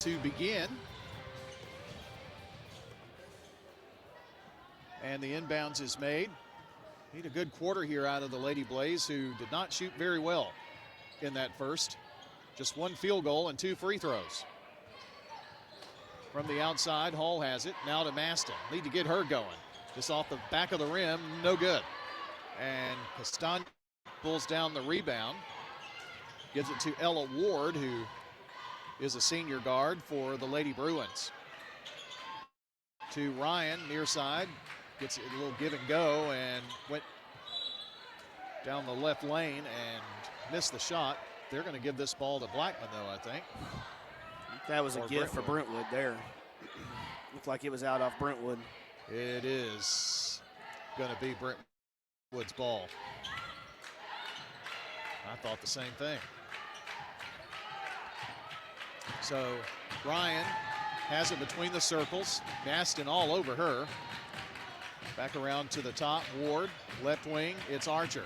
to begin. And the inbounds is made. Need a good quarter here out of the Lady Blaze, who did not shoot very well in that first. Just one field goal and 2 free throws. From the outside, Hall has it. Now to Maston. Need to get her going. Just off the back of the rim, no good. And Castan pulls down the rebound. Gives it to Ella Ward, who is a senior guard for the Lady Bruins. To Ryan, near side. Gets a little give and go and went down the left lane and missed the shot. They're going to give this ball to Blackman, though, I think. That was a gift for Brentwood there. Looked like it was out off Brentwood. It is going to be Brentwood's ball. I thought the same thing. So Bryan has it between the circles. Maston all over her. Back around to the top. Ward, left wing. It's Archer.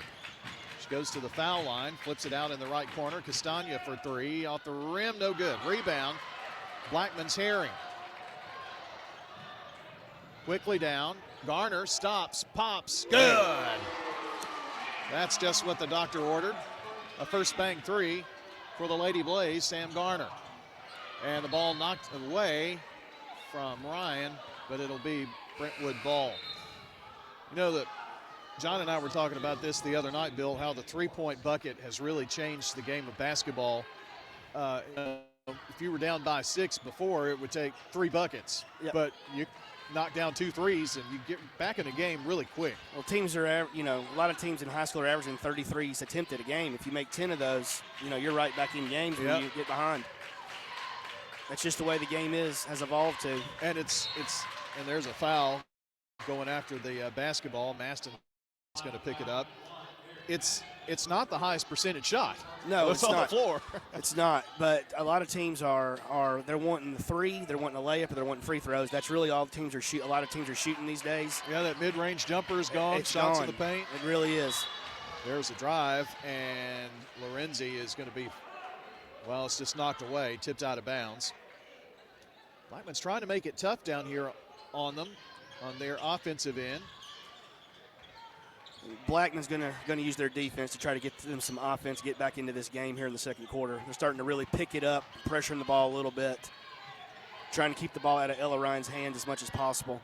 She goes to the foul line, flips it out in the right corner. Castagna for 3. Off the rim, no good. Rebound. Blackman's Herring. Quickly down. Garner stops, pops. Good. That's just what the doctor ordered. A first bang 3 for the Lady Blaze, Sam Garner. And the ball knocked away from Ryan, but it'll be Brentwood ball. You know that John and I were talking about this the other night, Bill, how the three-point bucket has really changed the game of basketball. If you were down by 6 before, it would take 3 buckets. Yep. But you knock down 2 threes and you get back in the game really quick. Well, teams are, a lot of teams in high school are averaging 33s attempted a game. If you make 10 of those, you're right back in games when you get behind. That's just the way the game has evolved to. And and there's a foul going after the basketball. Maston's going to pick it up. It's not the highest percentage shot. No, it's on not. The floor. It's not. But a lot of teams are they're wanting the 3, they're wanting a layup, or they're wanting free throws. That's really all the teams are shooting. A lot of teams are shooting these days. Yeah, that mid-range jumper is gone. It's Shots gone. in the paint. It really is. There's a drive, and Lorenzi is going to be, well, it's just knocked away, tipped out of bounds. Blackman's trying to make it tough down here on them, on their offensive end. Blackman's going to use their defense to try to get them some offense, get back into this game here in the second quarter. They're starting to really pick it up, pressuring the ball a little bit, trying to keep the ball out of Ella Ryan's hands as much as possible.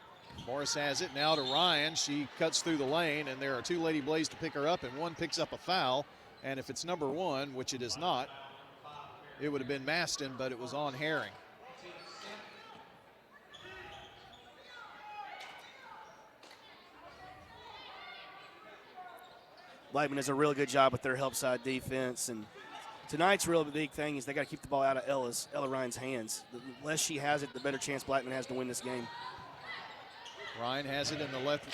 Morris has it now to Ryan. She cuts through the lane, and there are 2 Lady Blaze to pick her up, and one picks up a foul. And if it's number 1, which it is not, it would have been Maston, but it was on Herring. Blackman does a real good job with their help side defense, and tonight's real big thing is they got to keep the ball out of Ella Ryan's hands. The less she has it, the better chance Blackman has to win this game. Ryan has it in the left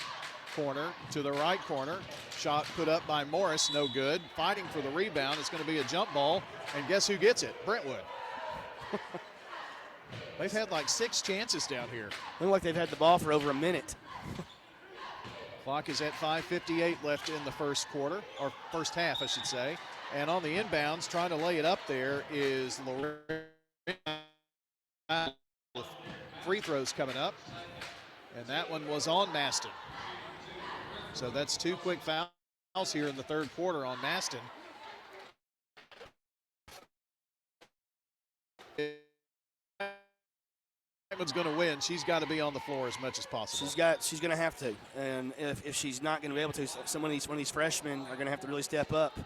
corner to the right corner. Shot put up by Morris, no good. Fighting for the rebound. It's going to be a jump ball, and guess who gets it? Brentwood. They've had like 6 chances down here. Look like they've had the ball for over a minute. Clock is at 5:58 left in the first quarter, or first half, I should say. And on the inbounds, trying to lay it up there is Lorraine with free throws coming up. And that one was on Maston. So that's 2 quick fouls here in the third quarter on Maston. Blackman's going to win. She's got to be on the floor as much as possible. She's going to have to, and if she's not going to be able to, one of these freshmen are going to have to really step up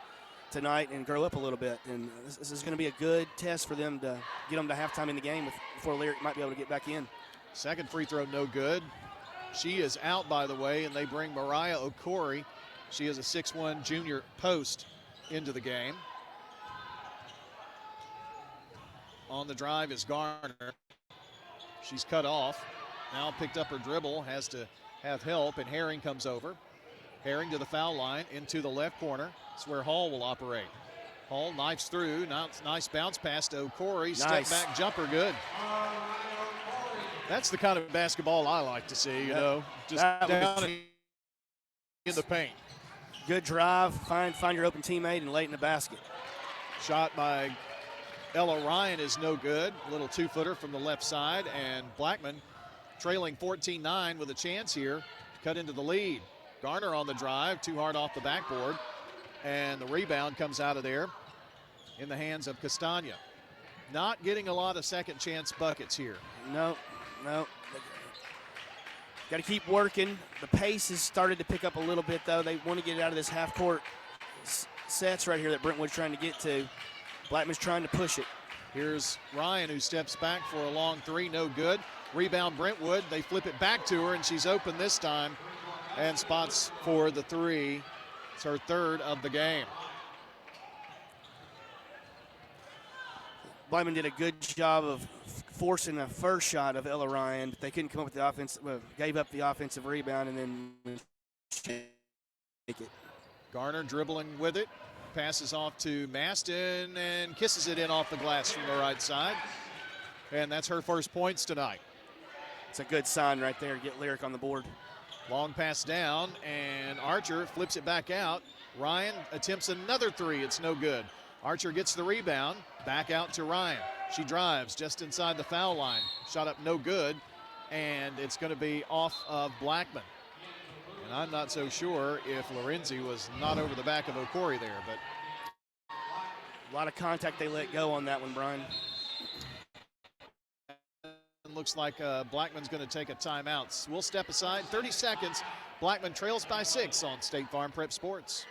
tonight and grow up a little bit. And this is going to be a good test for them to get them to halftime in the game before Lyric might be able to get back in. Second free throw, no good. She is out, by the way, and they bring Mariah Okori. She is a 6'1" junior post into the game. On the drive is Garner. She's cut off. Now picked up her dribble, has to have help, and Herring comes over. Herring to the foul line, into the left corner. That's where Hall will operate. Hall knifes through. Nice bounce pass to Okori. Nice. Step back jumper, good. That's the kind of basketball I like to see, just down in the paint. Good drive, find your open teammate and lay it in the basket. Shot by Ella Ryan is no good. A little two-footer from the left side, and Blackman trailing 14-9 with a chance here to cut into the lead. Garner on the drive, too hard off the backboard, and the rebound comes out of there in the hands of Castagna. Not getting a lot of second chance buckets here. No. Got to keep working. The pace has started to pick up a little bit, though. They want to get out of this half-court sets right here that Brentwood's trying to get to. Blackman's trying to push it. Here's Ryan, who steps back for a long three, no good. Rebound Brentwood. They flip it back to her, and she's open this time and spots for the three. It's her third of the game. Blackman did a good job of forcing the first shot of Ella Ryan, but they couldn't come up with the offense. Well, gave up the offensive rebound and then take it. Garner dribbling with it, passes off to Maston and kisses it in off the glass from the right side. And that's her first points tonight. It's a good sign right there. Get Lyric on the board. Long pass down, and Archer flips it back out. Ryan attempts another three. It's no good. Archer gets the rebound. Back out to Ryan. She drives just inside the foul line. Shot up no good, and it's going to be off of Blackman. And I'm not so sure if Lorenzi was not over the back of Okori there, but a lot of contact they let go on that one, Bryan. It looks like Blackman's going to take a timeout. We'll step aside. 30 seconds. Blackman trails by 6 on State Farm Prep Sports.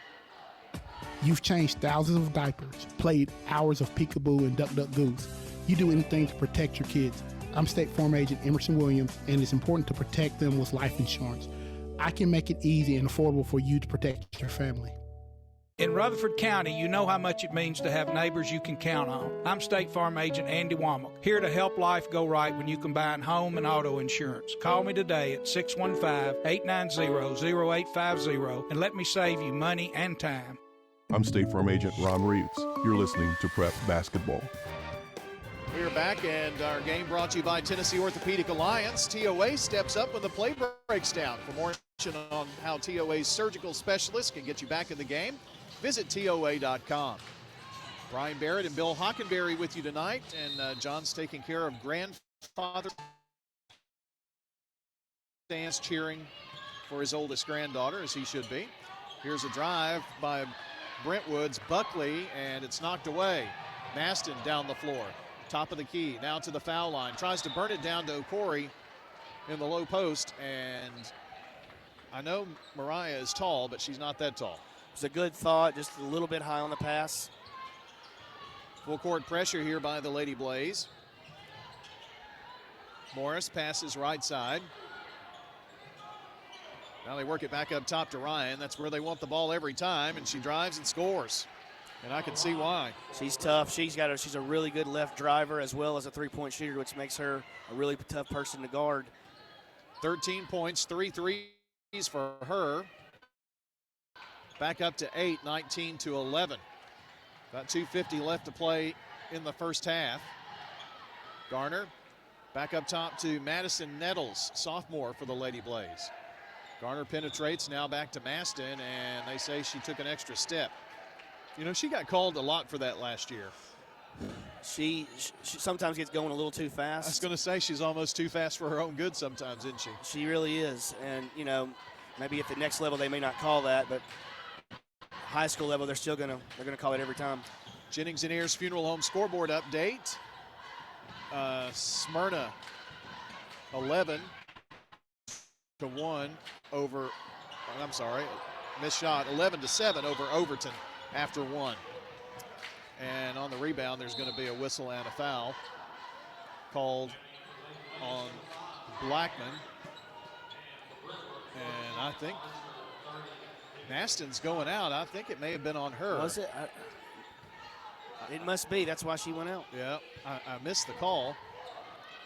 You've changed thousands of diapers, played hours of peekaboo and duck duck goose. You do anything to protect your kids. I'm State Farm Agent Emerson Williams, and it's important to protect them with life insurance. I can make it easy and affordable for you to protect your family. In Rutherford County, you know how much it means to have neighbors you can count on. I'm State Farm Agent Andy Womack, here to help life go right when you combine home and auto insurance. Call me today at 615-890-0850 and let me save you money and time. I'm State Farm Agent Ron Reeves. You're listening to Prep Basketball. We're back, and our game brought to you by Tennessee Orthopedic Alliance. TOA steps up when the play breaks down. For more information on how TOA's surgical specialists can get you back in the game, visit TOA.com. Brian Barrett and Bill Hockenberry with you tonight, and John's taking care of grandfather. Stands cheering for his oldest granddaughter, as he should be. Here's a drive by Brentwood's Buckley, and it's knocked away. Maston down the floor. Top of the key, now to the foul line. Tries to burn it down to Okori in the low post, and I know Mariah is tall, but she's not that tall. It's a good thought, just a little bit high on the pass. Full court pressure here by the Lady Blaze. Morris passes right side. Now they work it back up top to Ryan. That's where they want the ball every time, and she drives and scores. And I can see why. She's tough. She's a really good left driver as well as a three-point shooter, which makes her a really tough person to guard. 13 points, 3 threes for her. Back up to 8, 19-11. About 2:50 left to play in the first half. Garner back up top to Madison Nettles, sophomore for the Lady Blaze. Garner penetrates, now back to Maston, and they say she took an extra step. You know, she got called a lot for that last year. She sometimes gets going a little too fast. I was going to say she's almost too fast for her own good sometimes, isn't she? She really is. And, you know, maybe at the next level they may not call that, but high school level they're going to call it every time. Jennings and Ayers Funeral Home scoreboard update. Smyrna 11-1 over, I'm sorry, missed shot, 11-7 over Overton after one. And on the rebound, there's going to be a whistle and a foul called on Blackman. And I think Maston's going out. I think it may have been on her. Was it? It must be. That's why she went out. Yeah, I missed the call.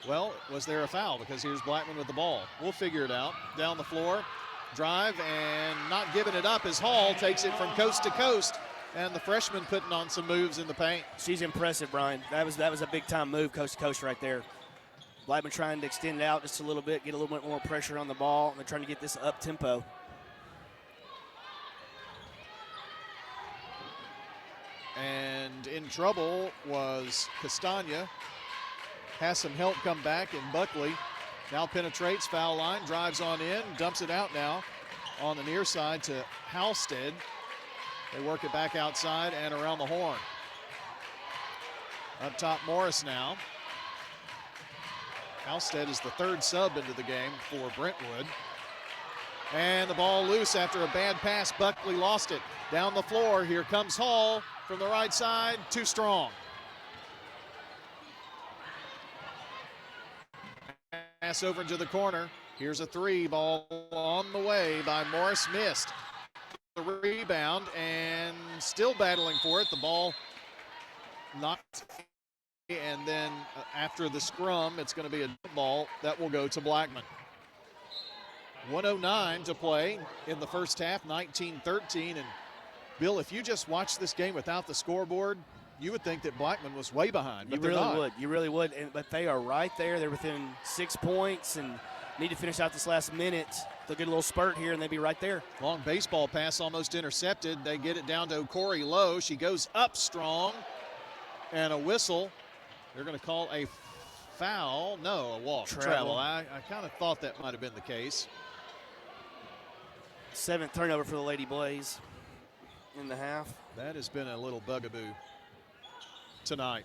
Well, was there a foul? Because here's Blackman with the ball. We'll figure it out. Down the floor, drive, and not giving it up as Hall takes it from coast to coast. And the freshman putting on some moves in the paint. She's impressive, Brian. That was a big-time move, coast to coast right there. Blackman trying to extend it out just a little bit, get a little bit more pressure on the ball. They're trying to get this up-tempo. And in In trouble was Castagna. Has some help come back, and Buckley now penetrates foul line, drives on in, dumps it out now on the near side to Halstead. They work it back outside and around the horn. Up top, Morris now. Halstead is the third sub into the game for Brentwood. And the ball loose after a bad pass. Buckley lost it. Down the floor, here comes Hall from the right side, too strong. Pass over into the corner. Here's a three ball on the way by Morris, missed. The rebound and still battling for it. The ball knocked, and then after the scrum, it's going to be a ball that will go to Blackman. 1:09 to play in the first half, 19-13. And Bill, if you just watch this game without the scoreboard, you would think that Blackman was way behind, but you really not. would. You really would. But they are right there. They're within 6 points and need to finish out this last minute. They'll get a little spurt here, and they'll be right there. Long baseball pass almost intercepted. They get it down to Okori low. She goes up strong, and a whistle. They're going to call a foul. No, a walk. Travel. I kind of thought that might have been the case. 7th turnover for the Lady Blaze in the half. That has been a little bugaboo tonight.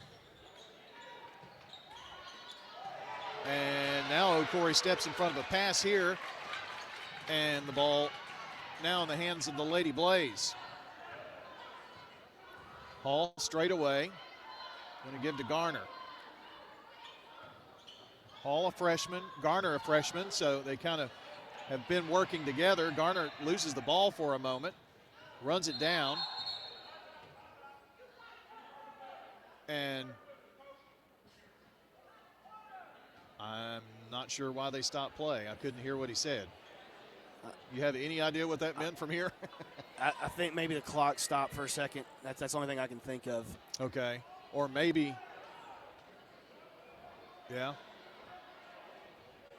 And now Okori steps in front of a pass here, and the ball now in the hands of the Lady Blaze. Hall straight away, going to give to Garner. Hall a freshman, Garner a freshman, so they kind of have been working together. Garner loses the ball for a moment, runs it down, and I'm not sure why they stopped play. I couldn't hear what he said. You have any idea what that meant from here? I think maybe the clock stopped for a second. That's the only thing I can think of. Okay. Or maybe, yeah.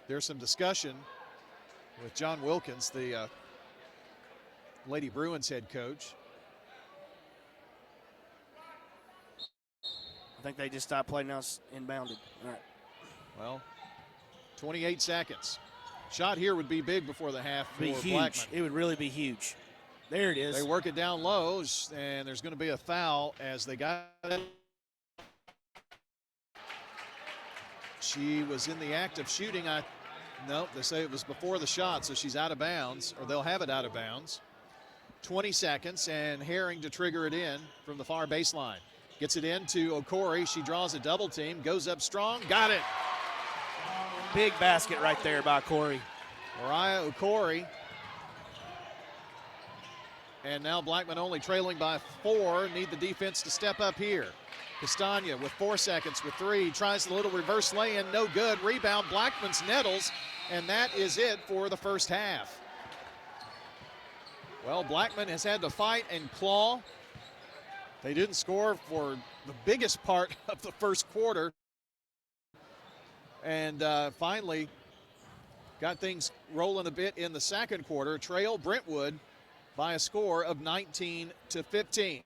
There's some discussion with John Wilkins, the Lady Bruins head coach. I think they just stopped playing. Now it's inbounded. All right. Well, 28 seconds. Shot here would be big before the half for Be huge. Blackman. It would really be huge. There it is. They work it down low, and there's going to be a foul as they got it. She was in the act of shooting. No, they say it was before the shot, so she's out of bounds, or they'll have it out of bounds. 20 seconds, and Herring to trigger it in from the far baseline. Gets it in to Okori. She draws a double team, goes up strong, got it. Big basket right there by Corey. Mariah Okori. And now Blackman only trailing by 4. Need the defense to step up here. Castagna with 4 seconds with 3. Tries a little reverse lay-in, no good. Rebound, Blackman's nettles, and that is it for the first half. Well, Blackman has had to fight and claw. They didn't score for the biggest part of the first quarter. And finally got things rolling a bit in the second quarter. Trail Brentwood by a score of 19-15.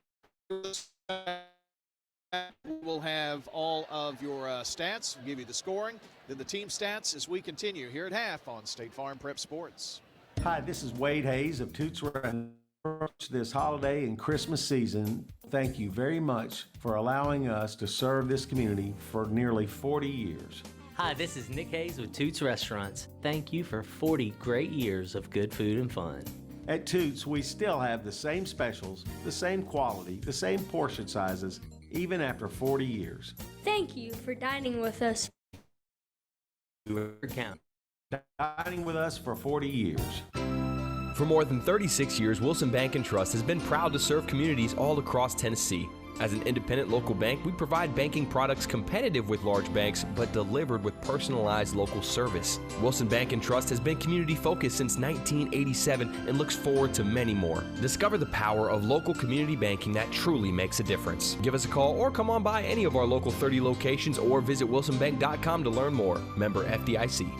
We'll have all of your stats, we'll give you the scoring, then the team stats as we continue here at half on State Farm Prep Sports. Hi, this is Wade Hayes of Toots Restaurants. This holiday and Christmas season, thank you very much for allowing us to serve this community for nearly 40 years. Hi, this is Nick Hayes with Toots Restaurants. Thank you for 40 great years of good food and fun. At Toots, we still have the same specials, the same quality, the same portion sizes, even after 40 years. Thank you for dining with us. Dining with us for 40 years. For more than 36 years, Wilson Bank & Trust has been proud to serve communities all across Tennessee. As an independent local bank, we provide banking products competitive with large banks, but delivered with personalized local service. Wilson Bank & Trust has been community-focused since 1987 and looks forward to many more. Discover the power of local community banking that truly makes a difference. Give us a call or come on by any of our local 30 locations or visit wilsonbank.com to learn more. Member FDIC.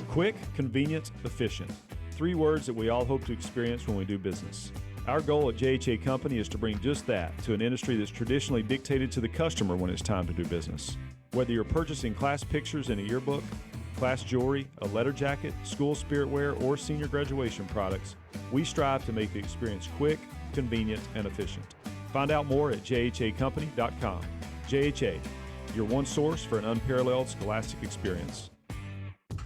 Quick, convenient, efficient. 3 words that we all hope to experience when we do business. Our goal at JHA Company is to bring just that to an industry that's traditionally dictated to the customer when it's time to do business. Whether you're purchasing class pictures in a yearbook, class jewelry, a letter jacket, school spirit wear, or senior graduation products, we strive to make the experience quick, convenient, and efficient. Find out more at jhacompany.com. JHA, your one source for an unparalleled scholastic experience.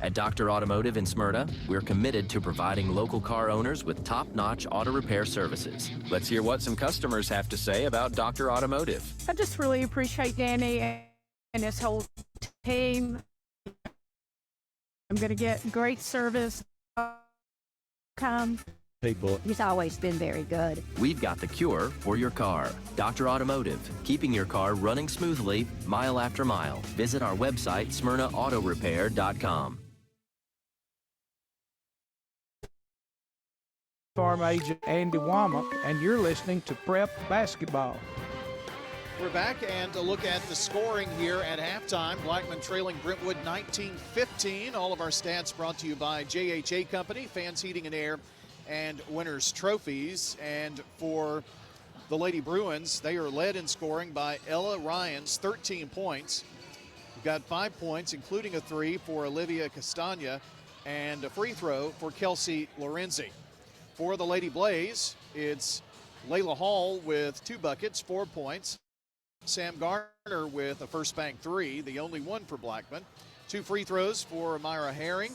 At Dr. Automotive in Smyrna, we're committed to providing local car owners with top-notch auto repair services. Let's hear what some customers have to say about Dr. Automotive. I just really appreciate Danny and his whole team. I'm going to get great service. People. He's always been very good. We've got the cure for your car. Dr. Automotive, keeping your car running smoothly mile after mile. Visit our website, smyrnaautorepair.com. Farm agent Andy Womack, and you're listening to Prep Basketball. We're back, and a look at the scoring here at halftime. Blackman trailing Brentwood 19-15. All of our stats brought to you by JHA Company, Fans Heating and Air, and Winners Trophies. And for the Lady Bruins, they are led in scoring by Ella Ryans, 13 points. We've got 5 points, including a 3 for Olivia Castagna and a free throw for Kelsey Lorenzi. For the Lady Blaze, it's Layla Hall with 2 buckets, 4 points. Sam Garner with a first bank 3, the only one for Blackman. 2 free throws for Myra Herring.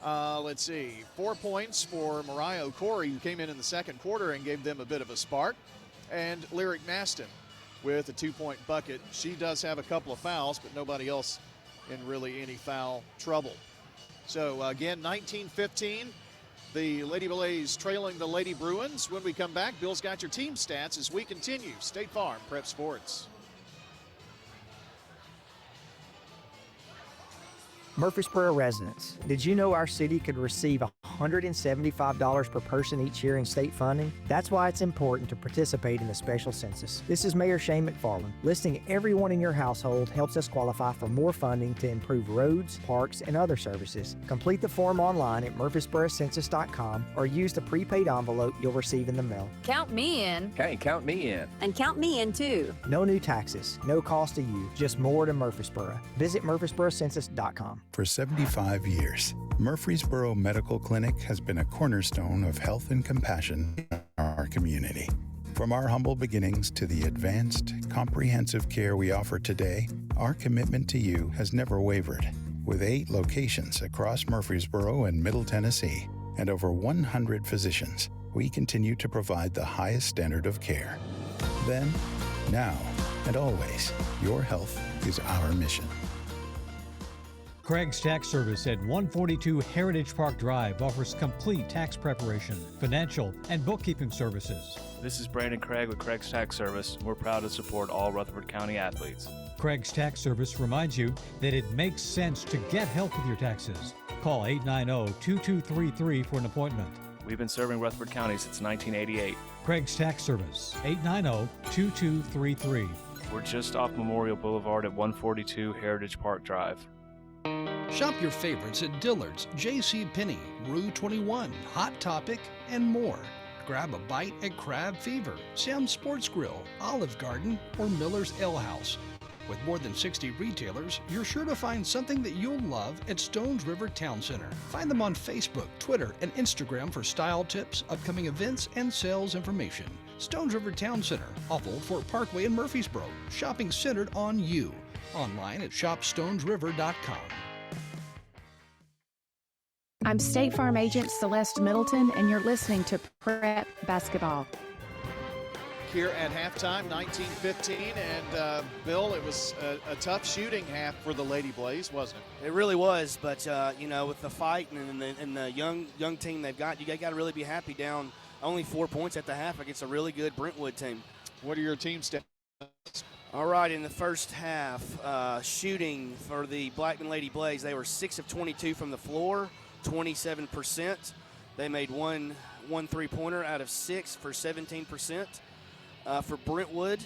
4 points for Mariah O'Corey, who came in the second quarter and gave them a bit of a spark. And Lyric Maston with a 2-point bucket. She does have a couple of fouls, but nobody else in really any foul trouble. So again, 19-15. The Lady Blaze trailing the Lady Bruins. When we come back, Bill's got your team stats as we continue. State Farm Prep Sports. Murfreesboro residents, did you know our city could receive $175 per person each year in state funding? That's why it's important to participate in the special census. This is Mayor Shane McFarland. Listing everyone in your household helps us qualify for more funding to improve roads, parks, and other services. Complete the form online at murfreesborocensus.com or use the prepaid envelope you'll receive in the mail. Count me in. Hey, count me in. And count me in too. No new taxes, no cost to you, just more to Murfreesboro. Visit murfreesborocensus.com. For 75 years, Murfreesboro Medical Clinic has been a cornerstone of health and compassion in our community. From our humble beginnings to the advanced, comprehensive care we offer today, our commitment to you has never wavered. With 8 locations across Murfreesboro and Middle Tennessee, and over 100 physicians, we continue to provide the highest standard of care. Then, now, and always, your health is our mission. Craig's Tax Service at 142 Heritage Park Drive offers complete tax preparation, financial, and bookkeeping services. This is Brandon Craig with Craig's Tax Service. We're proud to support all Rutherford County athletes. Craig's Tax Service reminds you that it makes sense to get help with your taxes. Call 890-2233 for an appointment. We've been serving Rutherford County since 1988. Craig's Tax Service, 890-2233. We're just off Memorial Boulevard at 142 Heritage Park Drive. Shop your favorites at Dillard's, J.C. Penney, Rue 21, Hot Topic, and more. Grab a bite at Crab Fever, Sam's Sports Grill, Olive Garden, or Miller's Ale House. With more than 60 retailers, you're sure to find something that you'll love at Stones River Town Center. Find them on Facebook, Twitter, and Instagram for style tips, upcoming events, and sales information. Stones River Town Center, off Old Fort Parkway in Murfreesboro. Shopping centered on you. Online at shopstonesriver.com. I'm State Farm Agent Celeste Middleton, and you're listening to Prep Basketball. Here at halftime, 19-15, and Bill, it was a tough shooting half for the Lady Blaze, wasn't it? It really was, but with the fight and the young team they've got, you got to really be happy. Down only 4 points at the half against a really good Brentwood team. What are your team stats? All right, in the first half, shooting for the Blackman Lady Blaze, they were 6 of 22 from the floor, 27%. They made one three-pointer out of 6 for 17%. For Brentwood,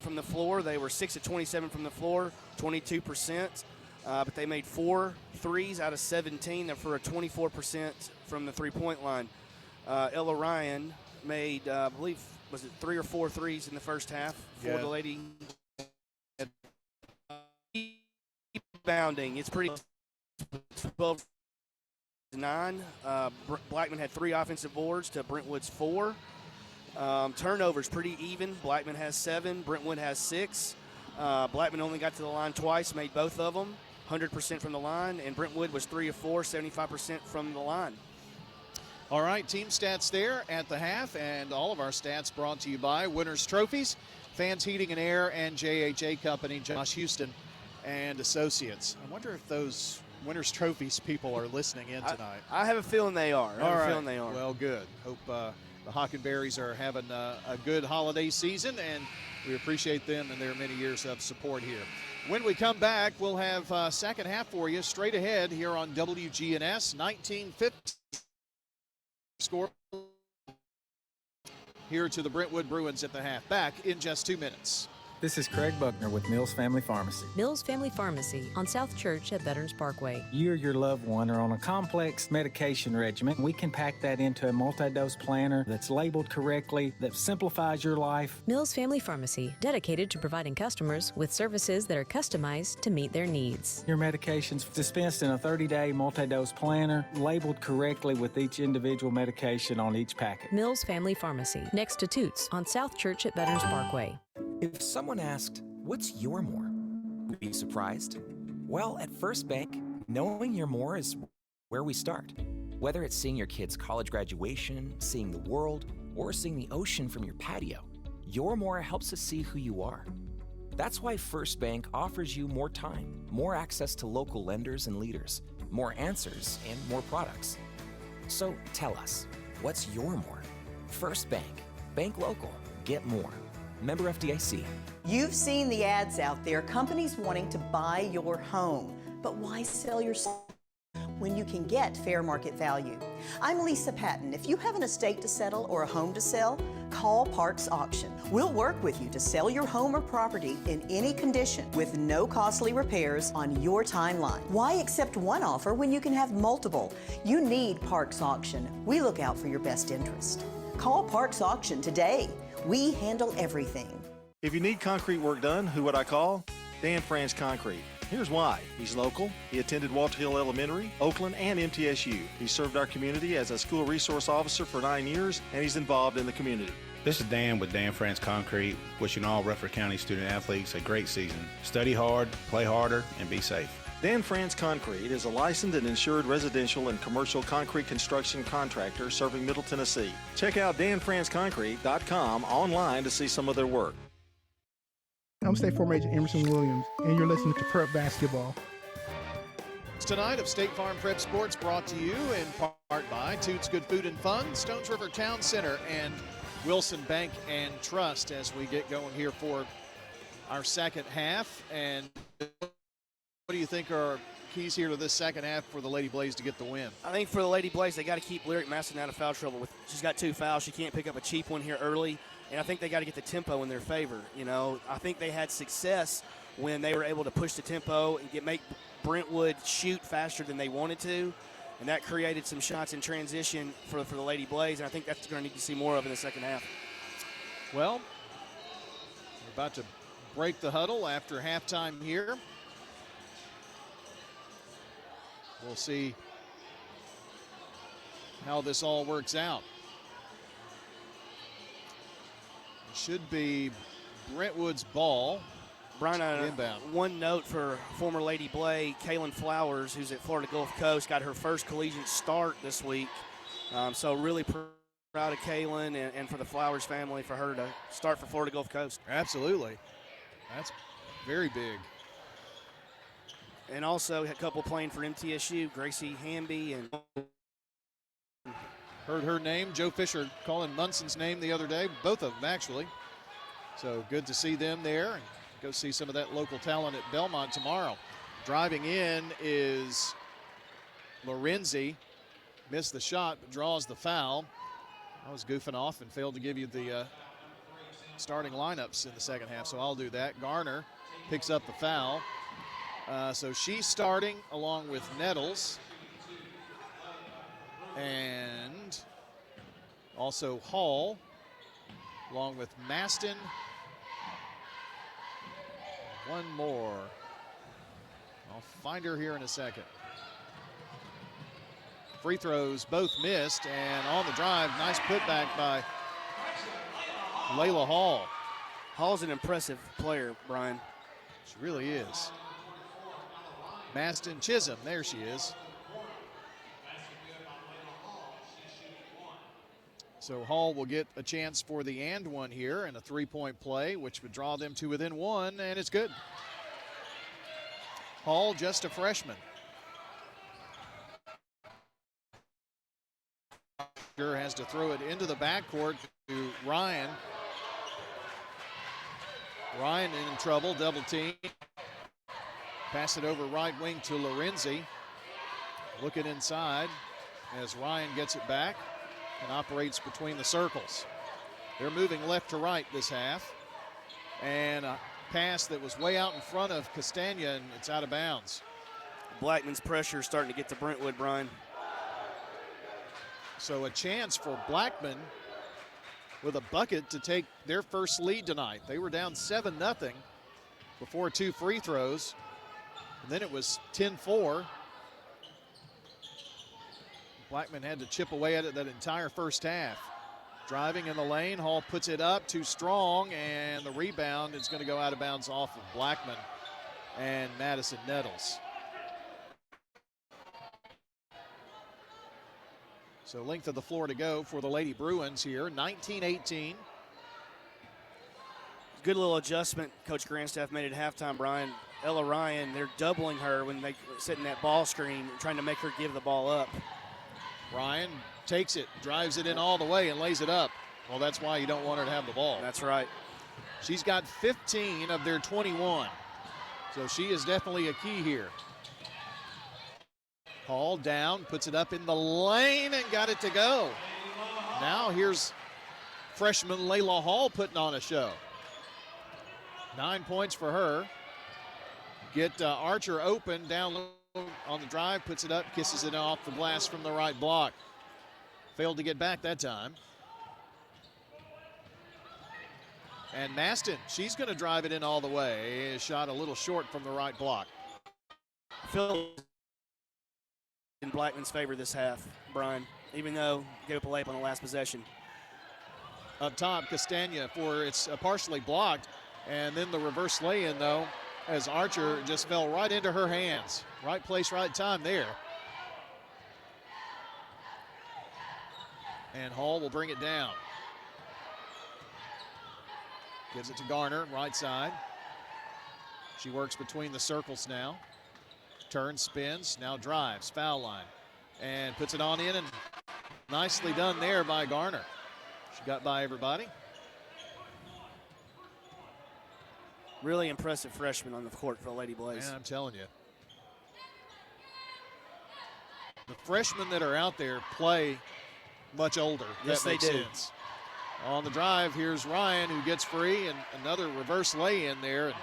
from the floor, they were 6 of 27 from the floor, 22%. But they made 4 threes out of 17 for a 24% from the three-point line. Ella Ryan made, I believe, was it 3 or 4 threes in the first half for the Lady. Rebounding, it's pretty 12-9. Blackman had 3 offensive boards to Brentwood's 4. Turnovers pretty even. Blackman has 7, Brentwood has 6. Blackman only got to the line twice, made both of them, 100% from the line, and Brentwood was 3 of 4, 75% from the line. All right, team stats there at the half, and all of our stats brought to you by Winners Trophies, Fans Heating and Air, and JHA Company, Josh Houston and Associates. I wonder if those Winners Trophies people are listening in tonight. I have a feeling they are. Well, good. Hope the Hockenberries are having a good holiday season, and we appreciate them and their many years of support here. When we come back, we'll have second half for you straight ahead here on WGNS 1950. Score here to the Brentwood Bruins at the half. Back in just 2 minutes. This is Craig Buckner with Mills Family Pharmacy. Mills Family Pharmacy on South Church at Veterans Parkway. You or your loved one are on a complex medication regimen. We can pack that into a multi-dose planner that's labeled correctly, that simplifies your life. Mills Family Pharmacy, dedicated to providing customers with services that are customized to meet their needs. Your medication's dispensed in a 30-day multi-dose planner, labeled correctly with each individual medication on each packet. Mills Family Pharmacy, next to Toots on South Church at Veterans Parkway. If someone asked, what's your more? Would you be surprised? Well, at First Bank, knowing your more is where we start. Whether it's seeing your kid's college graduation, seeing the world, or seeing the ocean from your patio, your more helps us see who you are. That's why First Bank offers you more time, more access to local lenders and leaders, more answers, and more products. So tell us, what's your more? First Bank. Bank local. Get more. Member FDIC. You've seen the ads out there, companies wanting to buy your home. But why sell your when you can get fair market value? I'm Lisa Patton. If you have an estate to settle or a home to sell, call Parks Auction. We'll work with you to sell your home or property in any condition with no costly repairs on your timeline. Why accept one offer when you can have multiple? You need Parks Auction. We look out for your best interest. Call Parks Auction today. We handle everything. If you need concrete work done, who would I call? Dan France Concrete. Here's why. He's local. He attended Walter Hill Elementary, Oakland, and MTSU. He served our community as a school resource officer for 9 years, and he's involved in the community. This is Dan with Dan France Concrete, wishing all Rutherford County student athletes a great season. Study hard, play harder, and be safe. Dan France Concrete is a licensed and insured residential and commercial concrete construction contractor serving Middle Tennessee. Check out danfranceconcrete.com online to see some of their work. I'm State Farm Agent Emerson Williams, and you're listening to Prep Basketball. Tonight of State Farm Prep Sports, brought to you in part by Toots Good Food and Fun, Stones River Town Center, and Wilson Bank and Trust, as we get going here for our second half. And what do you think are keys here to this second half for the Lady Blaze to get the win? I think for the Lady Blaze, they got to keep Lyric Masson out of foul trouble. She's got 2 fouls. She can't pick up a cheap one here early. And I think they got to get the tempo in their favor. You know, I think they had success when they were able to push the tempo and make Brentwood shoot faster than they wanted to. And that created some shots in transition for the Lady Blaze. And I think that's going to need to see more of in the second half. Well, we're about to break the huddle after halftime here. We'll see how this all works out. It should be Brentwood's ball. Bryan, inbound. One note for former Lady Blaze, Kaylin Flowers, who's at Florida Gulf Coast, got her first collegiate start this week. So really proud of Kaylin and for the Flowers family for her to start for Florida Gulf Coast. Absolutely. That's very big. And also a couple playing for MTSU, Gracie Hamby and heard her name. Joe Fisher calling Munson's name the other day, both of them actually. So good to see them there. And go see some of that local talent at Belmont tomorrow. Driving in is Lorenzi. Missed the shot, but draws the foul. I was goofing off and failed to give you the starting lineups in the second half, so I'll do that. Garner picks up the foul. So she's starting along with Nettles. And Also Hall, along with Maston. One more. I'll find her here in a second. Free throws both missed, and on the drive, nice putback by Layla Hall. Hall's an impressive player, Brian. She really is. Maston Chisholm, there she is. So Hall will get a chance for the and one here and a three-point play, which would draw them to within one, and it's good. Hall, just a freshman. Has to throw it into the backcourt to Ryan. Ryan in trouble, double team. Pass it over right wing to Lorenzi. Looking inside as Ryan gets it back and operates between the circles. They're moving left to right this half. And a pass that was way out in front of Castagna, and it's out of bounds. Blackman's pressure is starting to get to Brentwood, Brian. So a chance for Blackman with a bucket to take their first lead tonight. They were down 7-0 before 2 free throws. And then it was 10-4. Blackman had to chip away at it that entire first half. Driving in the lane, Hall puts it up, too strong, and the rebound is going to go out of bounds off of Blackman and Madison Nettles. So length of the floor to go for the Lady Bruins here, 19-18. Good little adjustment Coach Grandstaff made at halftime, Brian. Ella Ryan, they're doubling her when they sit in that ball screen, trying to make her give the ball up. Ryan takes it, drives it in all the way and lays it up. Well, that's why you don't want her to have the ball. That's right. She's got 15 of their 21. So she is definitely a key here. Hall down, puts it up in the lane and got it to go. Now here's freshman Layla Hall putting on a show. 9 points for her. Get Archer open, down low on the drive, puts it up, kisses it off the blast from the right block. Failed to get back that time. And Maston, she's going to drive it in all the way. Shot a little short from the right block. Phil in Blackman's favor this half, Brian, even though gave up a layup on the last possession. Up top, Castagna for it's partially blocked. And then the reverse lay-in, though, as Archer just fell right into her hands. Right place, right time there. And Hall will bring it down. Gives it to Garner, right side. She works between the circles now. Turns, spins, now drives, foul line. And puts it on in, and nicely done there by Garner. She got by everybody. Really impressive freshman on the court for the Lady Blaze. Man, I'm telling you. The freshmen that are out there play much older. Yes, that makes they do. Sense. On the drive, here's Ryan who gets free, and another reverse lay-in there. And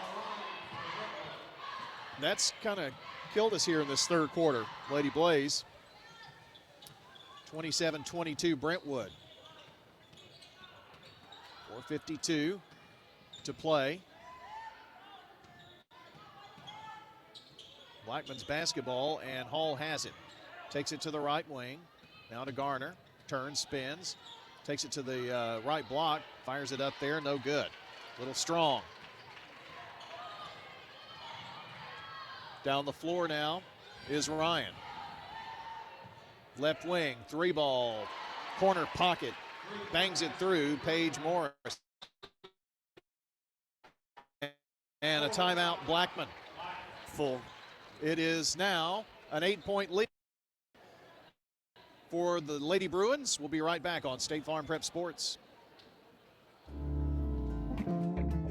that's kind of killed us here in this third quarter. Lady Blaze, 27-22 Brentwood. 4:52 to play. Blackman's basketball, and Hall has it. Takes it to the right wing. Now to Garner. Turns, spins. Takes it to the right block. Fires it up there. No good. Little strong. Down the floor now is Ryan. Left wing. 3-ball. Corner pocket. Bangs it through. Paige Morris. And a timeout, Blackman. Full. It is now an 8-point lead for the Lady Bruins. We'll be right back on State Farm Prep Sports.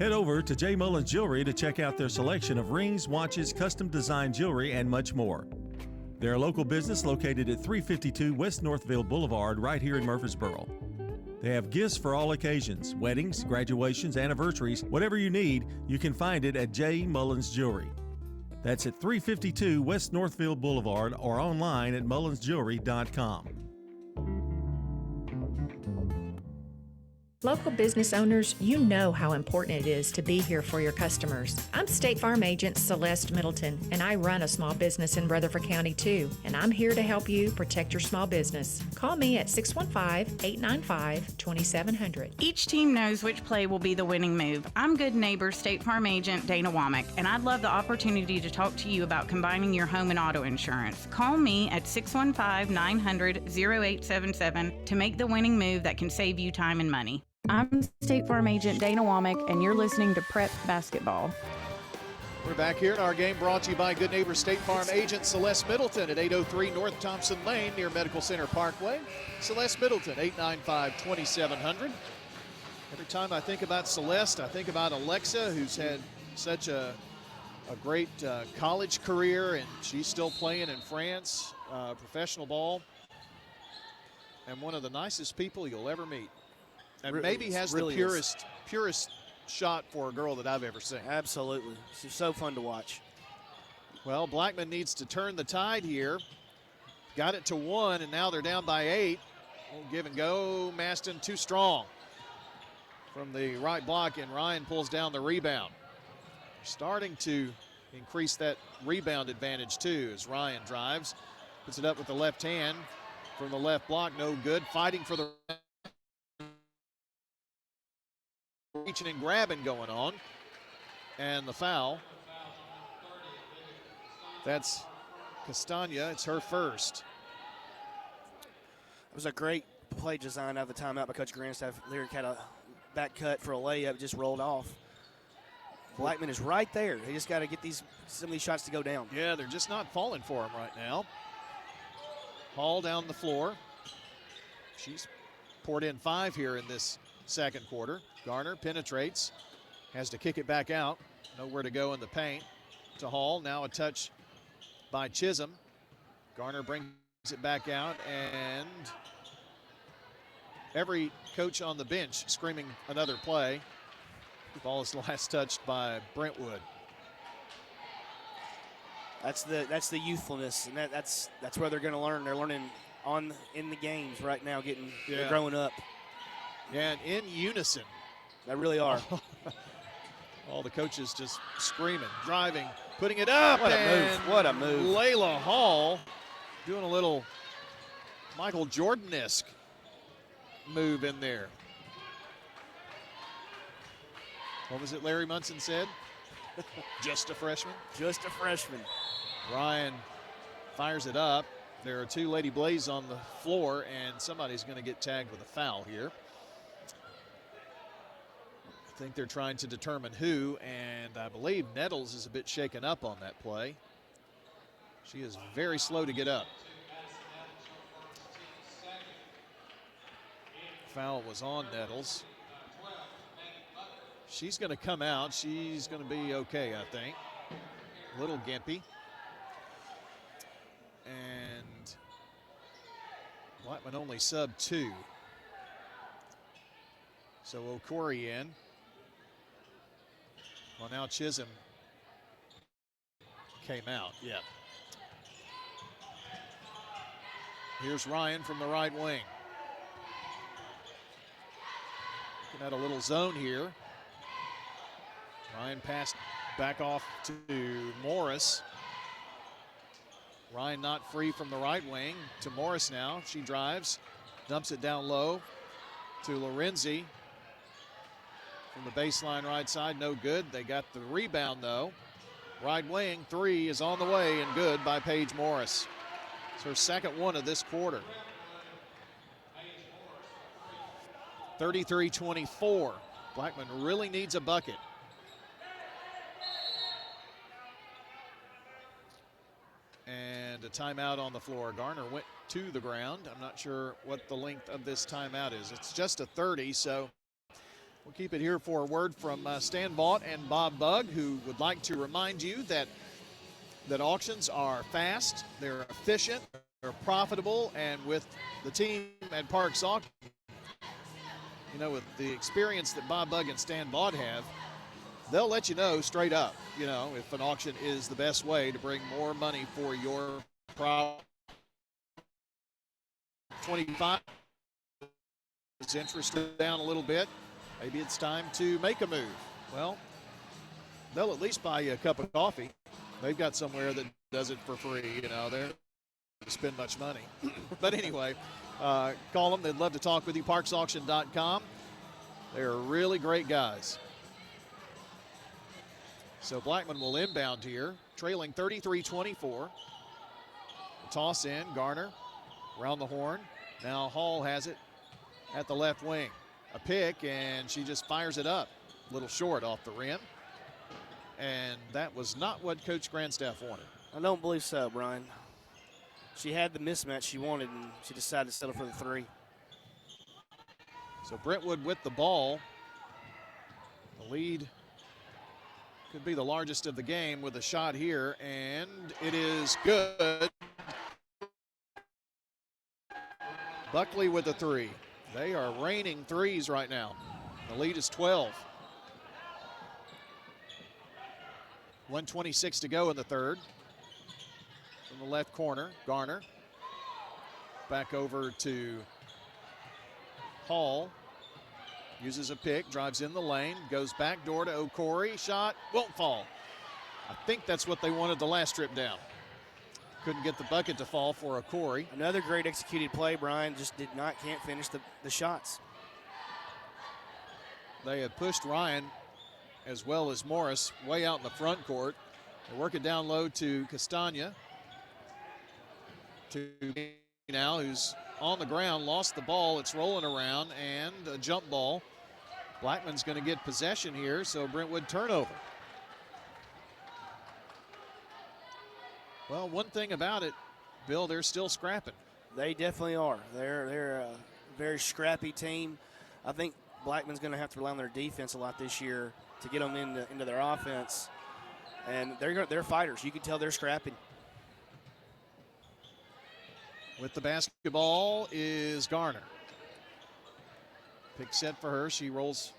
Head over to J. Mullins Jewelry to check out their selection of rings, watches, custom design jewelry, and much more. They're a local business located at 352 West Northville Boulevard right here in Murfreesboro. They have gifts for all occasions, weddings, graduations, anniversaries, whatever you need, you can find it at J. Mullins Jewelry. That's at 352 West Northville Boulevard or online at mullinsjewelry.com. Local business owners, you know how important it is to be here for your customers. I'm State Farm Agent Celeste Middleton, and I run a small business in Rutherford County too, and I'm here to help you protect your small business. Call me at 615-895-2700. Each team knows which play will be the winning move. I'm Good Neighbor State Farm Agent Dana Womack, and I'd love the opportunity to talk to you about combining your home and auto insurance. Call me at 615-900-0877 to make the winning move that can save you time and money. I'm State Farm Agent Dana Womack, and you're listening to Prep Basketball. We're back here in our game brought to you by Good Neighbor State Farm Agent Celeste Middleton at 803 North Thompson Lane near Medical Center Parkway. Celeste Middleton, 895-2700. Every time I think about Celeste, I think about Alexa, who's had such a great college career, and she's still playing in France, professional ball, and one of the nicest people you'll ever meet. And maybe has the purest shot for a girl that I've ever seen. Absolutely. She's so fun to watch. Well, Blackman needs to turn the tide here. Got it to 1, and now they're down by 8. Give and go. Maston too strong from the right block, and Ryan pulls down the rebound. Starting to increase that rebound advantage too as Ryan drives. Puts it up with the left hand from the left block. No good. Fighting for the reaching and grabbing going on, and the foul. That's Castagna. It's her first. It was a great play design out of the timeout by Coach Grandstaff. Lyric had a back cut for a layup, just rolled off. Blackman is right there. They just got to get some of these shots to go down. Yeah, they're just not falling for him right now. Hall down the floor. She's poured in 5 here in this second quarter. Garner penetrates, has to kick it back out. Nowhere to go in the paint to Hall. Now a touch by Chisholm. Garner brings it back out, and every coach on the bench screaming another play. The ball is last touched by Brentwood. That's the youthfulness, and that's where they're going to learn. They're learning in the games right now, they're growing up. Yeah, and in unison. They really are. All the coaches just screaming, driving, putting it up. What a move. What a move. Layla Hall doing a little Michael Jordan-esque move in there. What was it Larry Munson said? Just a freshman? Just a freshman. Ryan fires it up. There are 2 Lady Blaze on the floor, and somebody's going to get tagged with a foul here. I think they're trying to determine who, and I believe Nettles is a bit shaken up on that play. She is very slow to get up. Foul was on Nettles. She's going to come out. She's going to be okay, I think. A little gimpy. And Blackman only sub 2. So Okori in. Well, now Chisholm came out, yeah. Here's Ryan from the right wing. Looking at a little zone here. Ryan passed back off to Morris. Ryan not free from the right wing to Morris now. She drives, dumps it down low to Lorenzi. From the baseline right side, no good. They got the rebound though. Right wing, 3 is on the way and good by Paige Morris. It's her second one of this quarter. 33-24. Blackman really needs a bucket. And a timeout on the floor. Garner went to the ground. I'm not sure what the length of this timeout is. It's just a 30, so we'll keep it here for a word from Stan Vaught and Bob Bugg, who would like to remind you that auctions are fast, they're efficient, they're profitable, and with the team at Parks Auction, you know, with the experience that Bob Bugg and Stan Vaught have, they'll let you know straight up, you know, if an auction is the best way to bring more money for your product. 25 his interest down a little bit. Maybe it's time to make a move. Well, they'll at least buy you a cup of coffee. They've got somewhere that does it for free. You know, they're to spend much money. But anyway, call them. They'd love to talk with you. ParksAuction.com. They're really great guys. So Blackman will inbound here, trailing 33-24. Toss in, Garner around the horn. Now Hall has it at the left wing. A pick, and she just fires it up. A little short off the rim. And that was not what Coach Grandstaff wanted. I don't believe so, Brian. She had the mismatch she wanted, and she decided to settle for the three. So Brentwood with the ball. The lead could be the largest of the game with a shot here, and it is good. Buckley with a three. They are raining threes right now. The lead is 12. 1:26 to go in the third. From the left corner, Garner. Back over to Hall. Uses a pick, drives in the lane, goes back door to Okori. Shot won't fall. I think that's what they wanted the last trip down. Couldn't get the bucket to fall for Okori. Another great executed play. Brian just can't finish the shots. They had pushed Ryan as well as Morris way out in the front court. They work it down low to Castagna. To now, who's on the ground, lost the ball. It's rolling around, and a jump ball. Blackman's going to get possession here, so Brentwood turnover. Well, one thing about it, Bill, they're still scrapping. They definitely are. They're a very scrappy team. I think Blackman's going to have to rely on their defense a lot this year to get them into their offense. And they're fighters. You can tell they're scrapping. With the basketball is Garner. Pick set for her. She rolls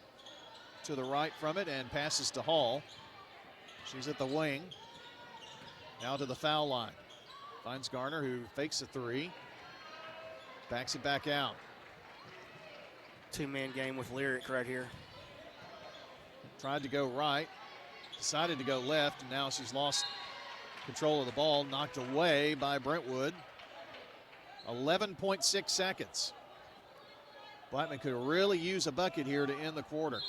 to the right from it and passes to Hall. She's at the wing. Now to the foul line. Finds Garner, who fakes a three. Backs it back out. Two-man game with Lyric right here. Tried to go right. Decided to go left, and now she's lost control of the ball. Knocked away by Brentwood. 11.6 seconds. Blackman could really use a bucket here to end the quarter.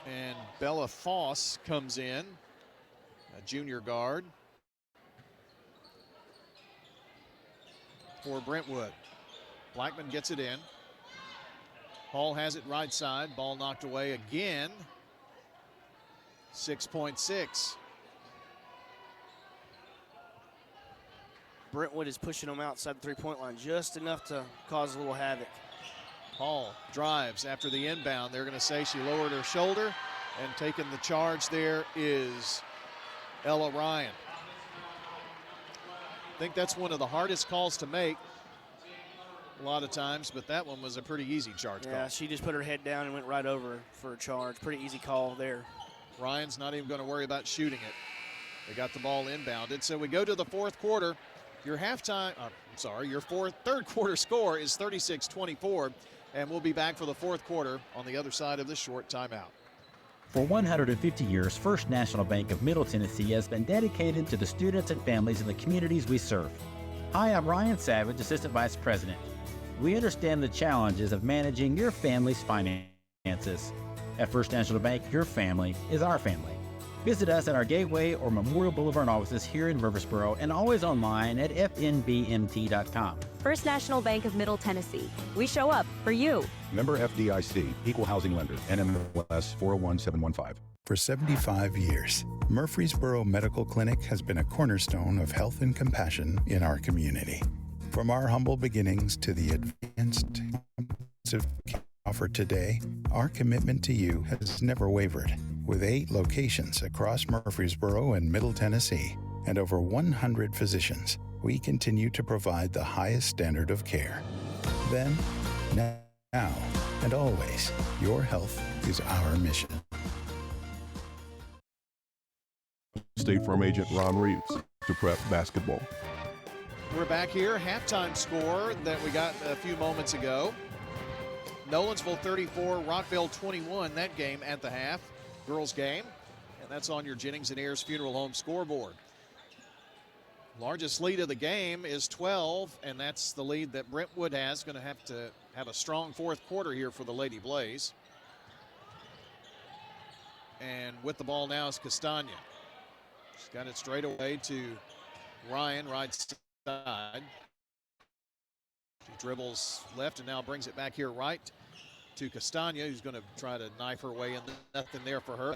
And Bella Foss comes in, a junior guard for Brentwood. Blackman gets it in. Hall has it right side. Ball knocked away again. 6.6. Brentwood is pushing them outside the three-point line just enough to cause a little havoc. Hall drives after the inbound. They're going to say she lowered her shoulder, and taking the charge there is Ella Ryan. I think that's one of the hardest calls to make a lot of times, but that one was a pretty easy charge call. Yeah, she just put her head down and went right over for a charge. Pretty easy call there. Ryan's not even going to worry about shooting it. They got the ball inbounded. So we go to the fourth quarter. Your third quarter score is 36-24, and we'll be back for the fourth quarter on the other side of this short timeout. For 150 years, First National Bank of Middle Tennessee has been dedicated to the students and families in the communities we serve. Hi, I'm Ryan Savage, Assistant Vice President. We understand the challenges of managing your family's finances. At First National Bank, your family is our family. Visit us at our Gateway or Memorial Boulevard offices here in Murfreesboro and always online at fnbmt.com. First National Bank of Middle Tennessee. We show up for you. Member FDIC, Equal Housing Lender, NMLS 401715. For 75 years, Murfreesboro Medical Clinic has been a cornerstone of health and compassion in our community. From our humble beginnings to the advanced care offered today, our commitment to you has never wavered. With 8 locations across Murfreesboro and Middle Tennessee and over 100 physicians, we continue to provide the highest standard of care. Then, now, and always, your health is our mission. State Farm agent Ron Reeves to prep basketball. We're back here. Halftime score that we got a few moments ago. Nolensville 34, Rockville 21, that game at the half, girls game. And that's on your Jennings and Ayers Funeral Home scoreboard. Largest lead of the game is 12, and that's the lead that Brentwood has. Going to have a strong fourth quarter here for the Lady Blaze. And with the ball now is Castagna. She's got it straight away to Ryan, right side. She dribbles left and now brings it back here right to Castagna, who's going to try to knife her way in. Nothing there for her.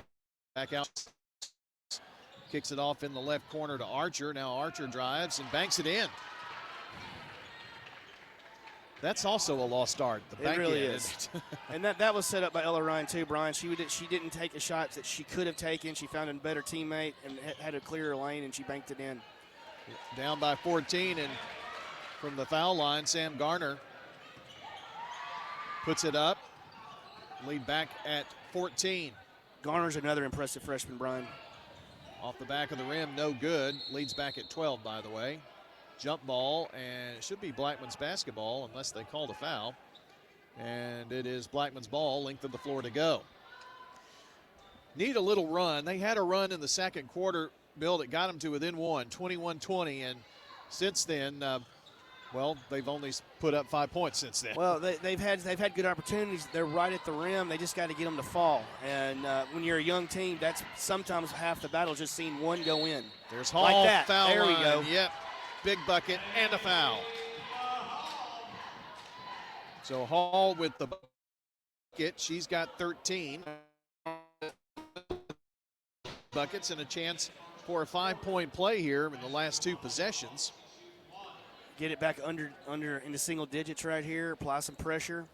Back out. Kicks it off in the left corner to Archer. Now Archer drives and banks it in. That's also a lost art. The bank really in, is. And that was set up by Ella Ryan too, Brian. She didn't take the shots that she could have taken. She found a better teammate and had a clearer lane, and she banked it in. Down by 14, and from the foul line, Sam Garner puts it up. Lead back at 14. Garner's another impressive freshman, Brian. Off the back of the rim, no good. Leads back at 12, by the way. Jump ball, and it should be Blackman's basketball unless they called a foul. And it is Blackman's ball, length of the floor to go. Need a little run. They had a run in the second quarter, Bill, that got them to within one, 21-20, and since then, well, they've only put up 5 points since then. Well, they've had good opportunities. They're right at the rim. They just got to get them to fall. And when you're a young team, that's sometimes half the battle, just seeing one go in. There's Hall, like that. Foul there line. We go. Yep, big bucket and a foul. So Hall with the bucket. She's got 13 buckets and a chance for a 5-point play here in the last two possessions. Get it back under into single digits right here. Apply some pressure.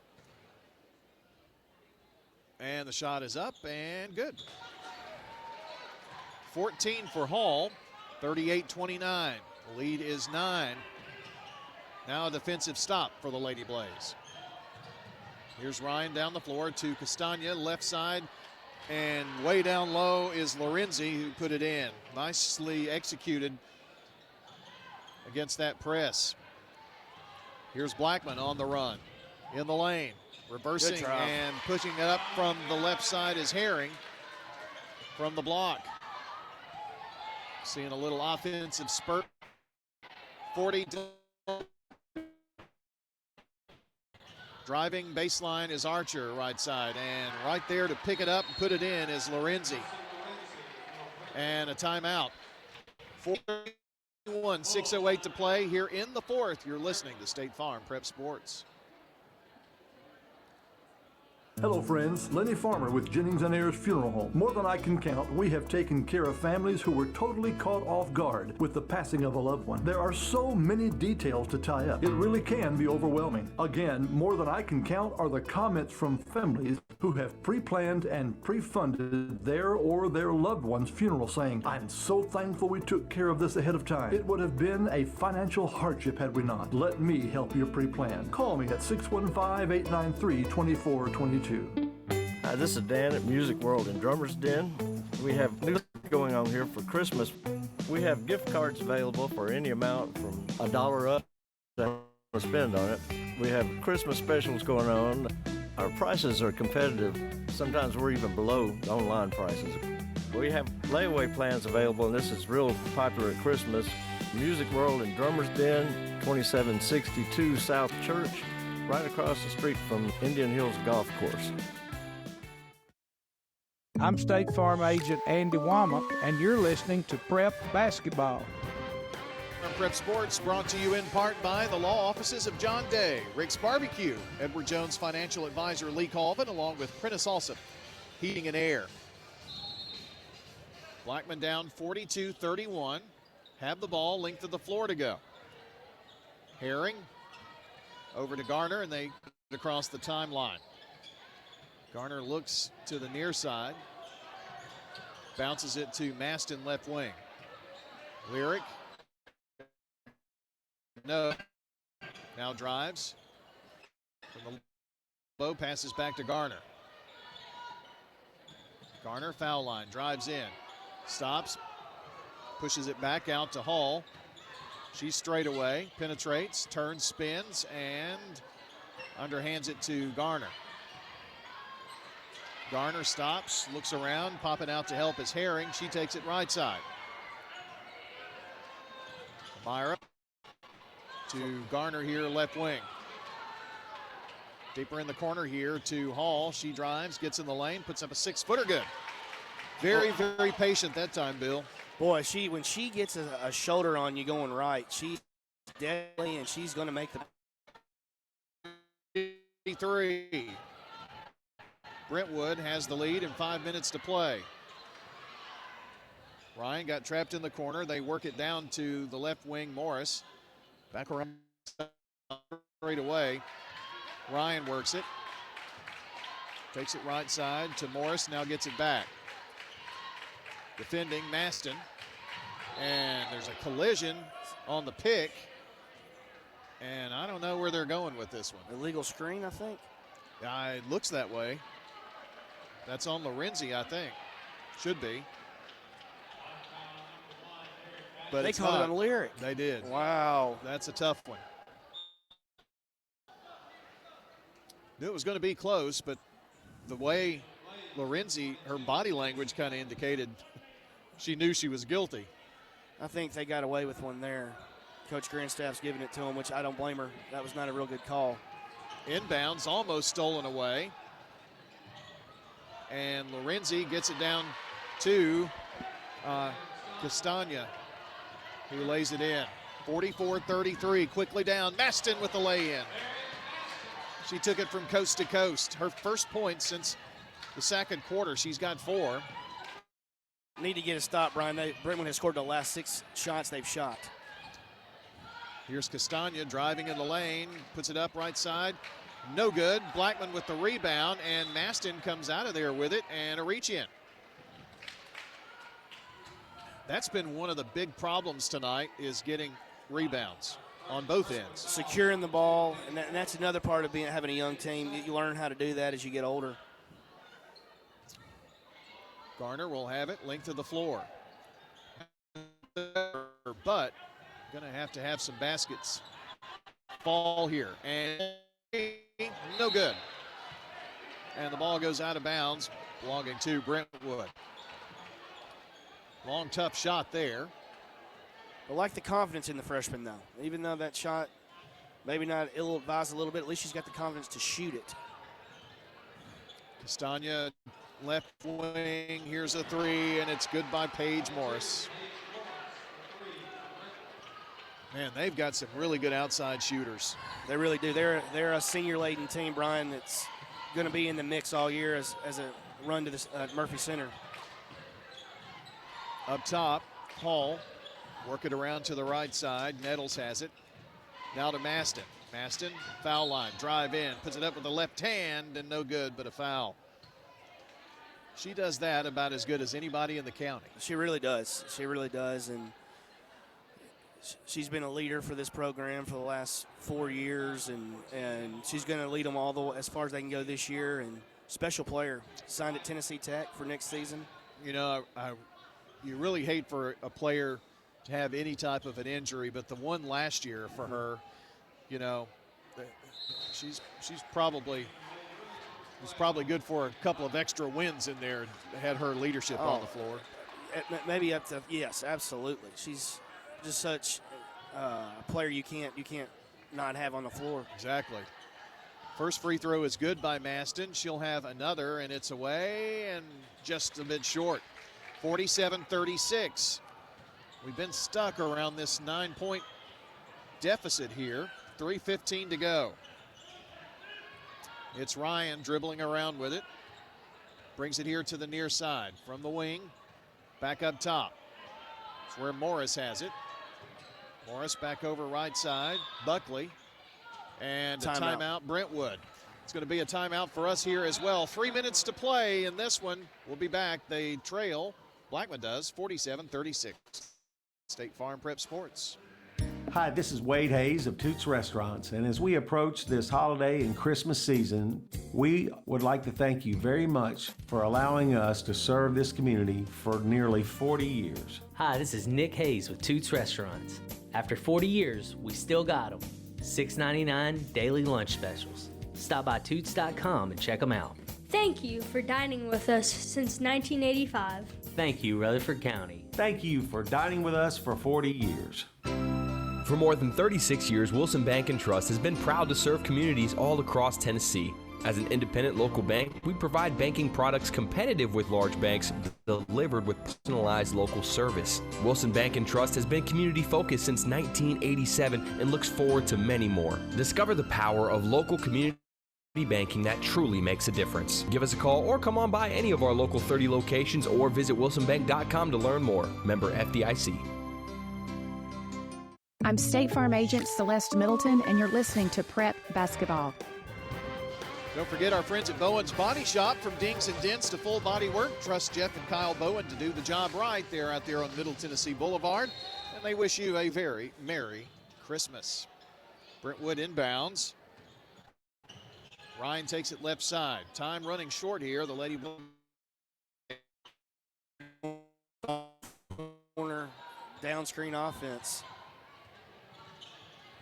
And the shot is up and good. 14 for Hall, 38-29. The lead is 9. Now a defensive stop for the Lady Blaze. Here's Ryan down the floor to Castagna, left side. And way down low is Lorenzi, who put it in. Nicely executed against that press. Here's Blackman on the run. In the lane. Reversing and pushing it up from the left side is Herring from the block. Seeing a little offensive spurt. 40. Driving baseline is Archer, right side. And right there to pick it up and put it in is Lorenzi. And a timeout. 41, 6:08 to play here in the fourth. You're listening to State Farm Prep Sports. Hello friends, Lenny Farmer with Jennings and Ayers Funeral Home. More than I can count, we have taken care of families who were totally caught off guard with the passing of a loved one. There are so many details to tie up. It really can be overwhelming. Again, more than I can count are the comments from families who have pre-planned and pre-funded their or their loved one's funeral, saying, "I'm so thankful we took care of this ahead of time. It would have been a financial hardship had we not. Let me help you pre-plan. Call me at 615-893-2422. Hi, this is Dan at Music World and Drummers Den. We have new going on here for Christmas. We have gift cards available for any amount from $1 up to spend on it. We have Christmas specials going on. Our prices are competitive. Sometimes we're even below the online prices. We have layaway plans available, and this is real popular at Christmas. Music World and Drummers Den, 2762 South Church, right across the street from Indian Hills Golf Course. I'm State Farm Agent Andy Womack, and you're listening to Prep Basketball. Prep Sports brought to you in part by the law offices of John Day, Rick's Barbecue, Edward Jones Financial Advisor Lee Colvin, along with Prentice Alsop Heating and Air. Blackman down 42-31. Have the ball, length of the floor to go. Herring over to Garner, and they get across the timeline. Garner looks to the near side. Bounces it to Maston, left wing. Lyric. No. Now drives. From the low, passes back to Garner. Garner, foul line, drives in. Stops. Pushes it back out to Hall. She straight away, penetrates, turns, spins, and underhands it to Garner. Garner stops, looks around, popping out to help is Herring. She takes it right side. Myra to Garner here, left wing. Deeper in the corner here to Hall. She drives, gets in the lane, puts up a 6-footer good. Very, very patient that time, Bill. Boy, when she gets a shoulder on you going right, she's deadly, and she's going to make the 3. Brentwood has the lead and 5 minutes to play. Ryan got trapped in the corner. They work it down to the left wing, Morris. Back around straight away. Ryan works it. Takes it right side to Morris, now gets it back. Defending Maston. And there's a collision on the pick. And I don't know where they're going with this one. Illegal screen, I think. It looks that way. That's on Lorenzi, I think. Should be. But they called it on Lyric. They did. Wow. That's a tough one. Knew it was going to be close, but the way Lorenzi, her body language kind of indicated she knew she was guilty. I think they got away with one there. Coach Grandstaff's giving it to him, which I don't blame her. That was not a real good call. Inbounds, almost stolen away. And Lorenzi gets it down to Castagna, who lays it in. 44-33, quickly down. Maston with the lay-in. She took it from coast to coast. Her first point since the second quarter. She's got 4. Need to get a stop, Brian. Brentwood has scored the last 6 shots they've shot. Here's Castagna driving in the lane, puts it up right side. No good. Blackman with the rebound, and Maston comes out of there with it and a reach in. That's been one of the big problems tonight, is getting rebounds on both ends. Securing the ball, and that's another part of having a young team. You learn how to do that as you get older. Garner will have it, length of the floor. But going to have some baskets fall here. And no good. And the ball goes out of bounds, belonging to Brentwood. Long, tough shot there. I like the confidence in the freshman, though. Even though that shot maybe not ill-advised a little bit, at least she's got the confidence to shoot it. Castagna, left wing, here's a 3, and it's good by Paige Morris. Man, they've got some really good outside shooters. They really do. They're a senior-laden team, Brian, that's going to be in the mix all year as a run to this Murphy Center. Up top, Hall, work it around to the right side. Nettles has it. Now to Maston. Maston, foul line, drive in, puts it up with the left hand, and no good, but a foul. She does that about as good as anybody in the county. She really does. She really does, and she's been a leader for this program for the last 4 years, and she's going to lead them all the way as far as they can go this year. And special player, signed at Tennessee Tech for next season. You know, you really hate for a player to have any type of an injury, but the one last year for her, you know, she's probably good for a couple of extra wins in there. Had her leadership on the floor. Maybe up to, yes, absolutely. She's just such a player you can't not have on the floor. Exactly. First free throw is good by Maston. She'll have another, and it's away and just a bit short. 47-36. We've been stuck around this 9-point deficit here. 3:15 to go. It's Ryan dribbling around with it. Brings it here to the near side from the wing. Back up top. It's where Morris has it. Morris back over right side. Buckley. And a timeout, Brentwood. It's going to be a timeout for us here as well. 3 minutes to play in this one. We'll be back. They trail, Blackman does, 47-36. State Farm Prep Sports. Hi, this is Wade Hayes of Toots Restaurants, and as we approach this holiday and Christmas season, we would like to thank you very much for allowing us to serve this community for nearly 40 years. Hi, this is Nick Hayes with Toots Restaurants. After 40 years, we still got them. $6.99 daily lunch specials. Stop by Toots.com and check them out. Thank you for dining with us since 1985. Thank you, Rutherford County. Thank you for dining with us for 40 years. For more than 36 years, Wilson Bank & Trust has been proud to serve communities all across Tennessee. As an independent local bank, we provide banking products competitive with large banks, delivered with personalized local service. Wilson Bank & Trust has been community-focused since 1987 and looks forward to many more. Discover the power of local community banking that truly makes a difference. Give us a call or come on by any of our local 30 locations or visit wilsonbank.com to learn more. Member FDIC. I'm State Farm Agent Celeste Middleton, and you're listening to Prep Basketball. Don't forget our friends at Bowen's Body Shop. From dings and dents to full body work, trust Jeff and Kyle Bowen to do the job right. They're out there on Middle Tennessee Boulevard, and they wish you a very Merry Christmas. Brentwood inbounds. Ryan takes it left side. Time running short here. The Lady Corner down screen offense.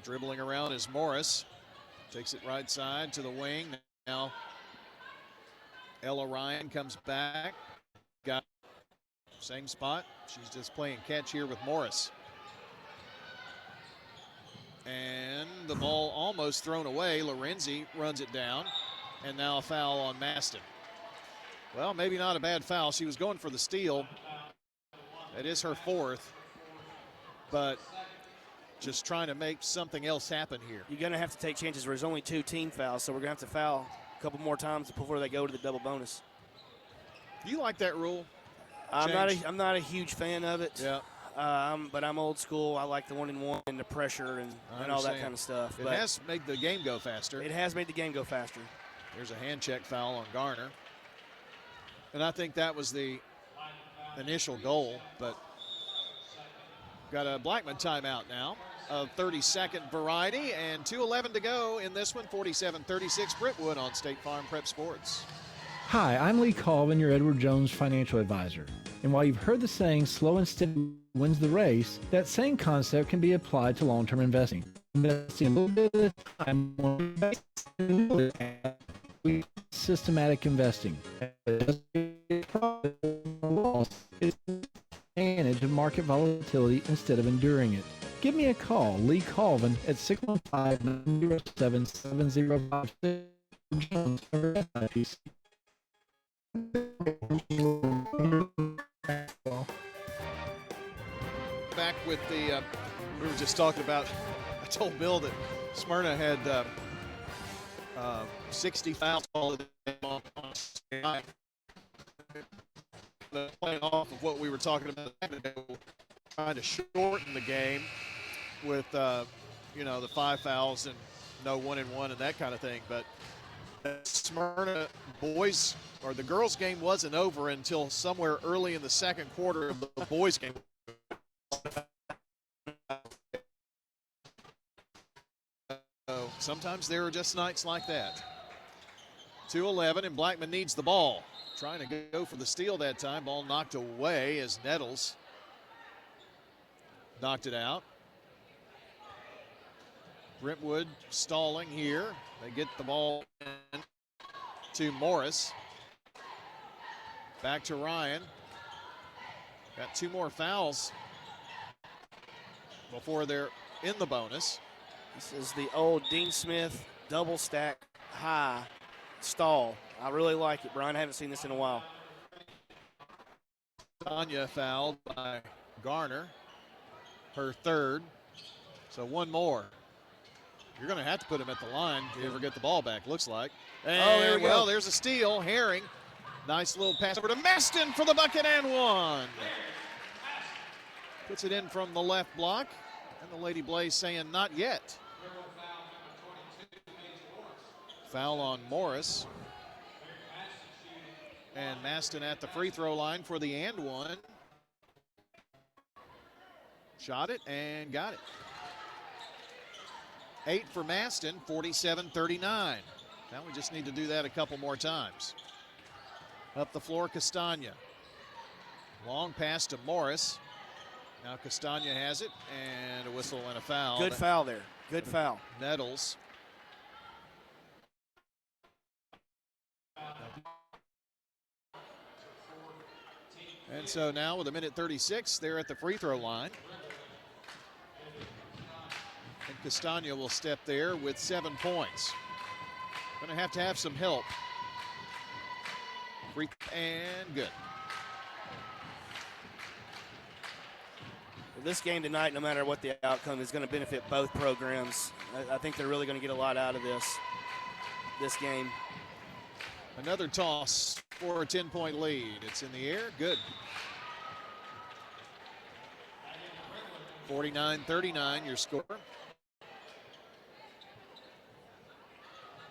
Dribbling around is Morris. Takes it right side to the wing. Now Ella Ryan comes back. Got same spot. She's just playing catch here with Morris. And the ball almost thrown away. Lorenzi runs it down. And now a foul on Maston. Well, maybe not a bad foul. She was going for the steal. That is her fourth. But just trying to make something else happen here. You're going to have to take chances. There's only 2 team fouls, so we're going to have to foul a couple more times before they go to the double bonus. Do you like that rule? I'm not a huge fan of it. Yeah. But I'm old school. I like the 1-and-1 and the pressure and all that kind of stuff. It has made the game go faster. It has made the game go faster. There's a hand check foul on Garner. And I think that was the initial goal, but got a Blackman timeout now of 30-second variety, and 2:11 to go in this one. 47-36 Brentwood on State Farm Prep Sports. Hi, I'm Lee Colvin, your Edward Jones financial advisor. And while you've heard the saying, slow and steady wins the race, that same concept can be applied to long-term investing. Investing a little bit at a time, systematic investing. It's advantage of market volatility instead of enduring it. Give me a call, Lee Colvin, at 615-907-7056. Jones for FIPC. Back with the, we were just talking about, I told Bill that Smyrna had 60 fouls all the on tonight. Playing off of what we were talking about, trying to shorten the game with, the 5 fouls and no 1-and-1 and that kind of thing. But Smyrna boys, or the girls' game wasn't over until somewhere early in the second quarter of the boys' game. So sometimes there are just nights like that. 2:11, and Blackman needs the ball. Trying to go for the steal that time. Ball knocked away as Nettles knocked it out. Brentwood stalling here. They get the ball to Morris. Back to Ryan. Got 2 more fouls before they're in the bonus. This is the old Dean Smith double stack high stall. I really like it, Brian. I haven't seen this in a while. Tanya fouled by Garner, her third. So 1 more. You're going to have to put him at the line if you ever get the ball back, looks like. And, there we go. There's a steal. Herring. Nice little pass over to Maston for the bucket and 1. Puts it in from the left block. And the Lady Blaze saying not yet. Foul on Morris. And Maston at the free throw line for the and 1. Shot it and got it. 8 for Maston, 47-39. Now we just need to do that a couple more times. Up the floor, Castagna. Long pass to Morris. Now Castagna has it, and a whistle and a foul. Good foul there. Good foul. Nettles. And so now with 1:36, they're at the free throw line. And Castagna will step there with 7 points. Going to have some help. Free and good. This game tonight, no matter what the outcome, is going to benefit both programs. I think they're really going to get a lot out of this game. Another toss for a 10-point lead. It's in the air. Good. 49-39 your score.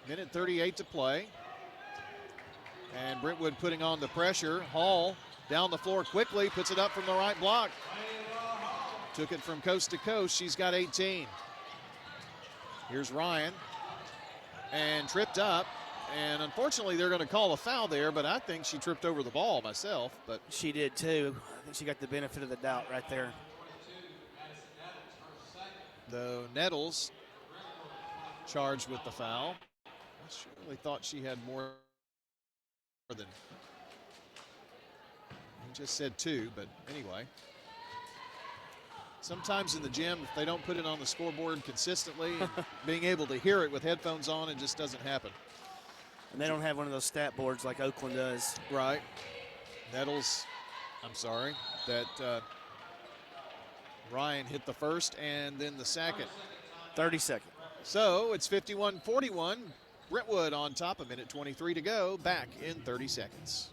1:38 to play. And Brentwood putting on the pressure. Hall down the floor quickly, puts it up from the right block. Took it from coast to coast. She's got 18. Here's Ryan. And tripped up. And unfortunately, they're going to call a foul there, but I think she tripped over the ball myself. But she did too. I think she got the benefit of the doubt right there. Though Nettles charged with the foul. I surely thought she had more than. He just said 2, but anyway. Sometimes in the gym, if they don't put it on the scoreboard consistently, and being able to hear it with headphones on, it just doesn't happen. And they don't have one of those stat boards like Oakland does. Right. Nettles, I'm sorry, that Ryan hit the first and then the second. 30 seconds. So it's 51-41. Brentwood on top, 1:23 to go. Back in 30 seconds.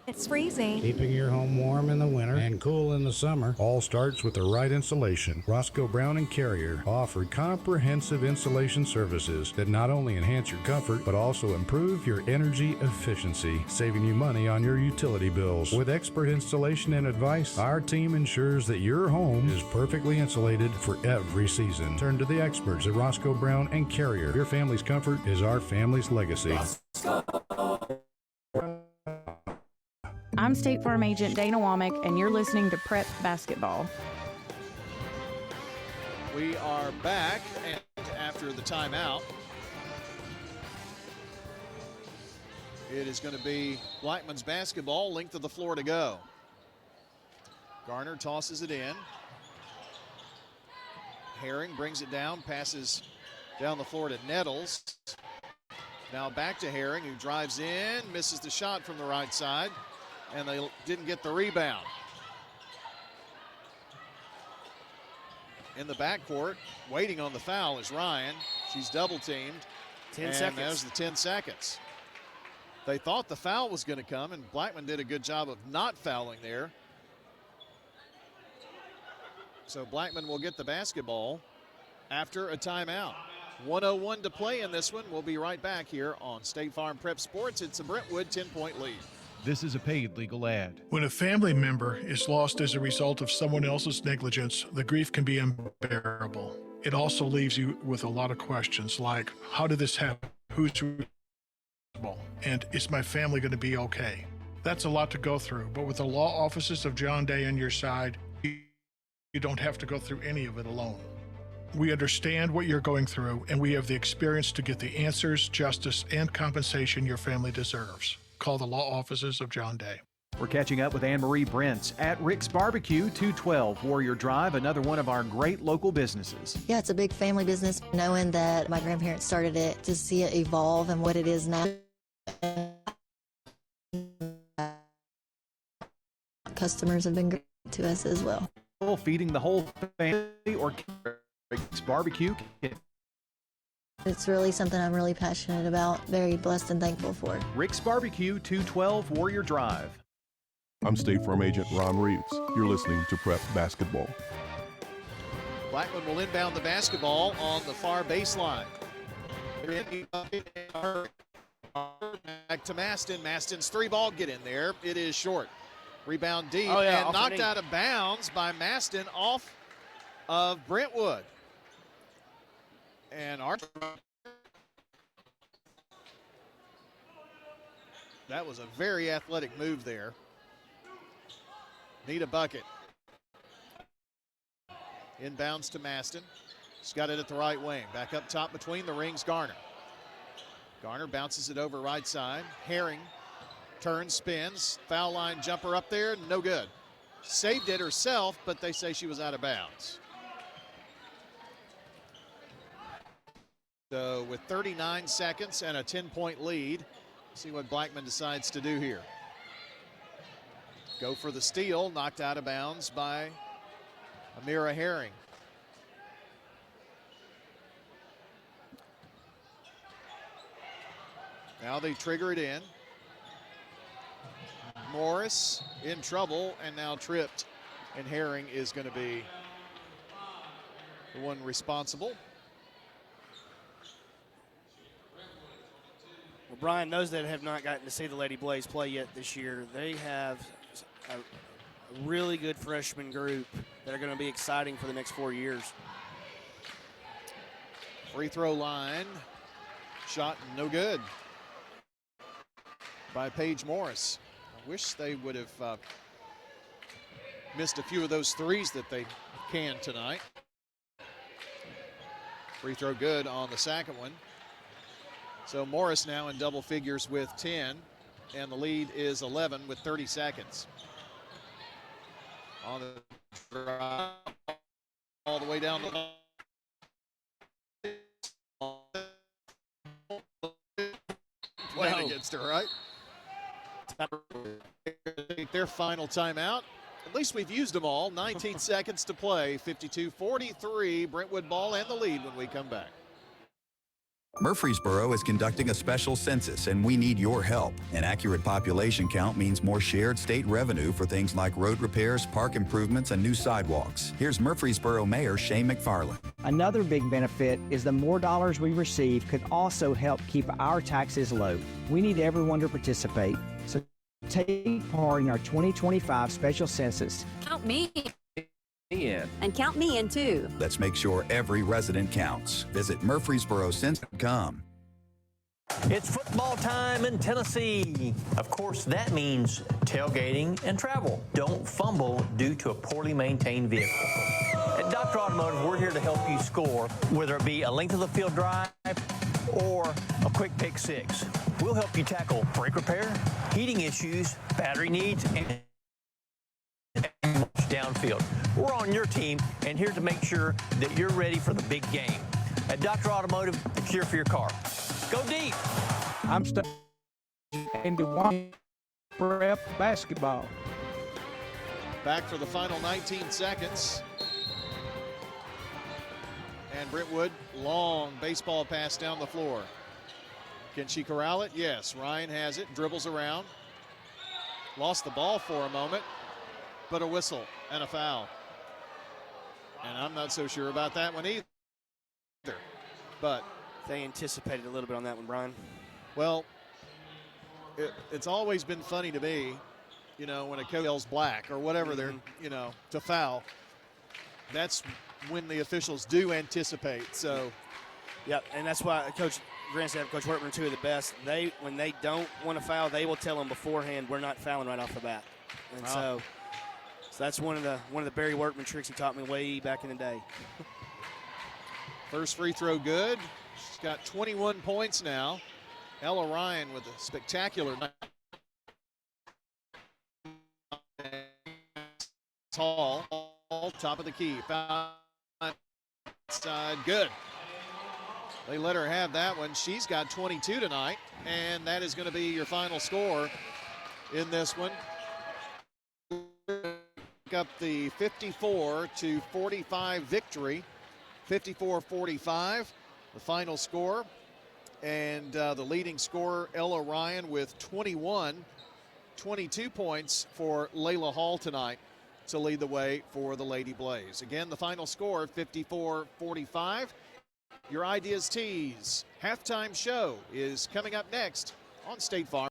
It's freezing. Keeping your home warm in the winter and cool in the summer all starts with the right insulation. Roscoe Brown and Carrier offer comprehensive insulation services that not only enhance your comfort but also improve your energy efficiency, saving you money on your utility bills. With expert installation and advice, our team ensures that your home is perfectly insulated for every season. Turn to the experts at Roscoe Brown and Carrier. Your family's comfort is our family's legacy. I'm State Farm Agent Dana Womack, and you're listening to Prep Basketball. We are back, and after the timeout, it is going to be Blackman's basketball, length of the floor to go. Garner tosses it in. Herring brings it down, passes down the floor to Nettles. Now back to Herring, who drives in, misses the shot from the right side. And they didn't get the rebound. In the backcourt, waiting on the foul is Ryan. She's double teamed. 10 seconds. There's the 10 seconds. They thought the foul was going to come, and Blackman did a good job of not fouling there. So Blackman will get the basketball after a timeout. 1:01 to play in this one. We'll be right back here on State Farm Prep Sports. It's a Brentwood 10-point lead. This is a paid legal ad. When a family member is lost as a result of someone else's negligence, the grief can be unbearable. It also leaves you with a lot of questions like, how did this happen? Who's responsible? And is my family going to be okay? That's a lot to go through, but with the law offices of John Day on your side, you don't have to go through any of it alone. We understand what you're going through, and we have the experience to get the answers, justice, and compensation your family deserves. Call the law offices of John Day. We're catching up with Anne-Marie Brents at Rick's Barbecue, 212 Warrior Drive, another one of our great local businesses. Yeah, it's a big family business. Knowing that my grandparents started it, to see it evolve and what it is now. Customers have been great to us as well. Feeding the whole family or Rick's Barbecue. It's really something I'm really passionate about, very blessed and thankful for. Rick's Barbecue, 212 Warrior Drive. I'm State Farm Agent Ron Reeves. You're listening to Prep Basketball. Blackman will inbound the basketball on the far baseline. Back to Maston. Maston's three ball, get in there. It is short. Rebound deep and knocked out of bounds by Maston off of Brentwood. And that was a very athletic move there. Need a bucket. Inbounds to Maston. She's got it at the right wing. Back up top between the rings, Garner. Garner bounces it over right side. Herring turns, spins. Foul line jumper up there, no good. Saved it herself, but they say she was out of bounds. So with 39 seconds and a 10-point lead, see what Blackman decides to do here. Go for the steal, knocked out of bounds by Amira Herring. Now they trigger it in. Morris in trouble and now tripped, and Herring is going to be the one responsible. Well, Bryan, those that have not gotten to see the Lady Blaze play yet this year, they have a really good freshman group that are going to be exciting for the next 4 years. Free throw line, shot no good by Paige Morris. I wish they would have missed a few of those threes that they can tonight. Free throw good on the second one. So Morris now in double figures with 10, and the lead is 11 with 30 seconds. On the drive, all the way down the playing against her, right? Their final timeout. At least we've used them all. 19 seconds to play. 52-43, Brentwood ball and the lead when we come back. Murfreesboro is conducting a special census, and we need your help. An accurate population count means more shared state revenue for things like road repairs, park improvements, and new sidewalks. Here's Murfreesboro Mayor Shane McFarland. Another big benefit is the more dollars we receive could also help keep our taxes low. We need everyone to participate, so take part in our 2025 special census. Count me in. and count me in too. Let's make sure every resident counts. Visit murfreesborocensus.com. It's football time in Tennessee. Of course, that means tailgating and travel. Don't fumble due to a poorly maintained vehicle. At Dr. Automotive, we're here to help you score, whether it be a length of the field drive or a quick pick six. We'll help you tackle brake repair, heating issues, battery needs, and downfield. We're on your team and here to make sure that you're ready for the big game. At Dr. Automotive, the cure for your car. Go deep. I'm Andy Wong, Prep basketball. Back for the final 19 seconds. And Brentwood, long baseball pass down the floor. Can she corral it? Yes. Ryan has it, dribbles around. Lost the ball for a moment, but a whistle and a foul. And I'm not so sure about that one either. But they anticipated a little bit on that one, Bryan. Well, it's always been funny to me, you know, when a coach yells black or whatever they're, you know, to foul. That's when the officials do anticipate. So, yeah, and that's why Coach Grandstaff, Coach Workman, two of the best. When they don't want to foul, they will tell them beforehand, we're not fouling right off the bat. And so that's one of the Barry Workman tricks he taught me way back in the day. First free throw good. She's got 21 points now. Ella Ryan with a spectacular night. Tall, top of the key. Side, good. They let her have that one. She's got 22 tonight, and that is going to be your final score in this one. Up the 54-45 victory. 54-45, the final score. And the leading scorer, Ella Ryan, with 22 points for Layla Hall tonight to lead the way for the Lady Blaze. Again, the final score, 54-45. Your Ideas Tees halftime show is coming up next on State Farm.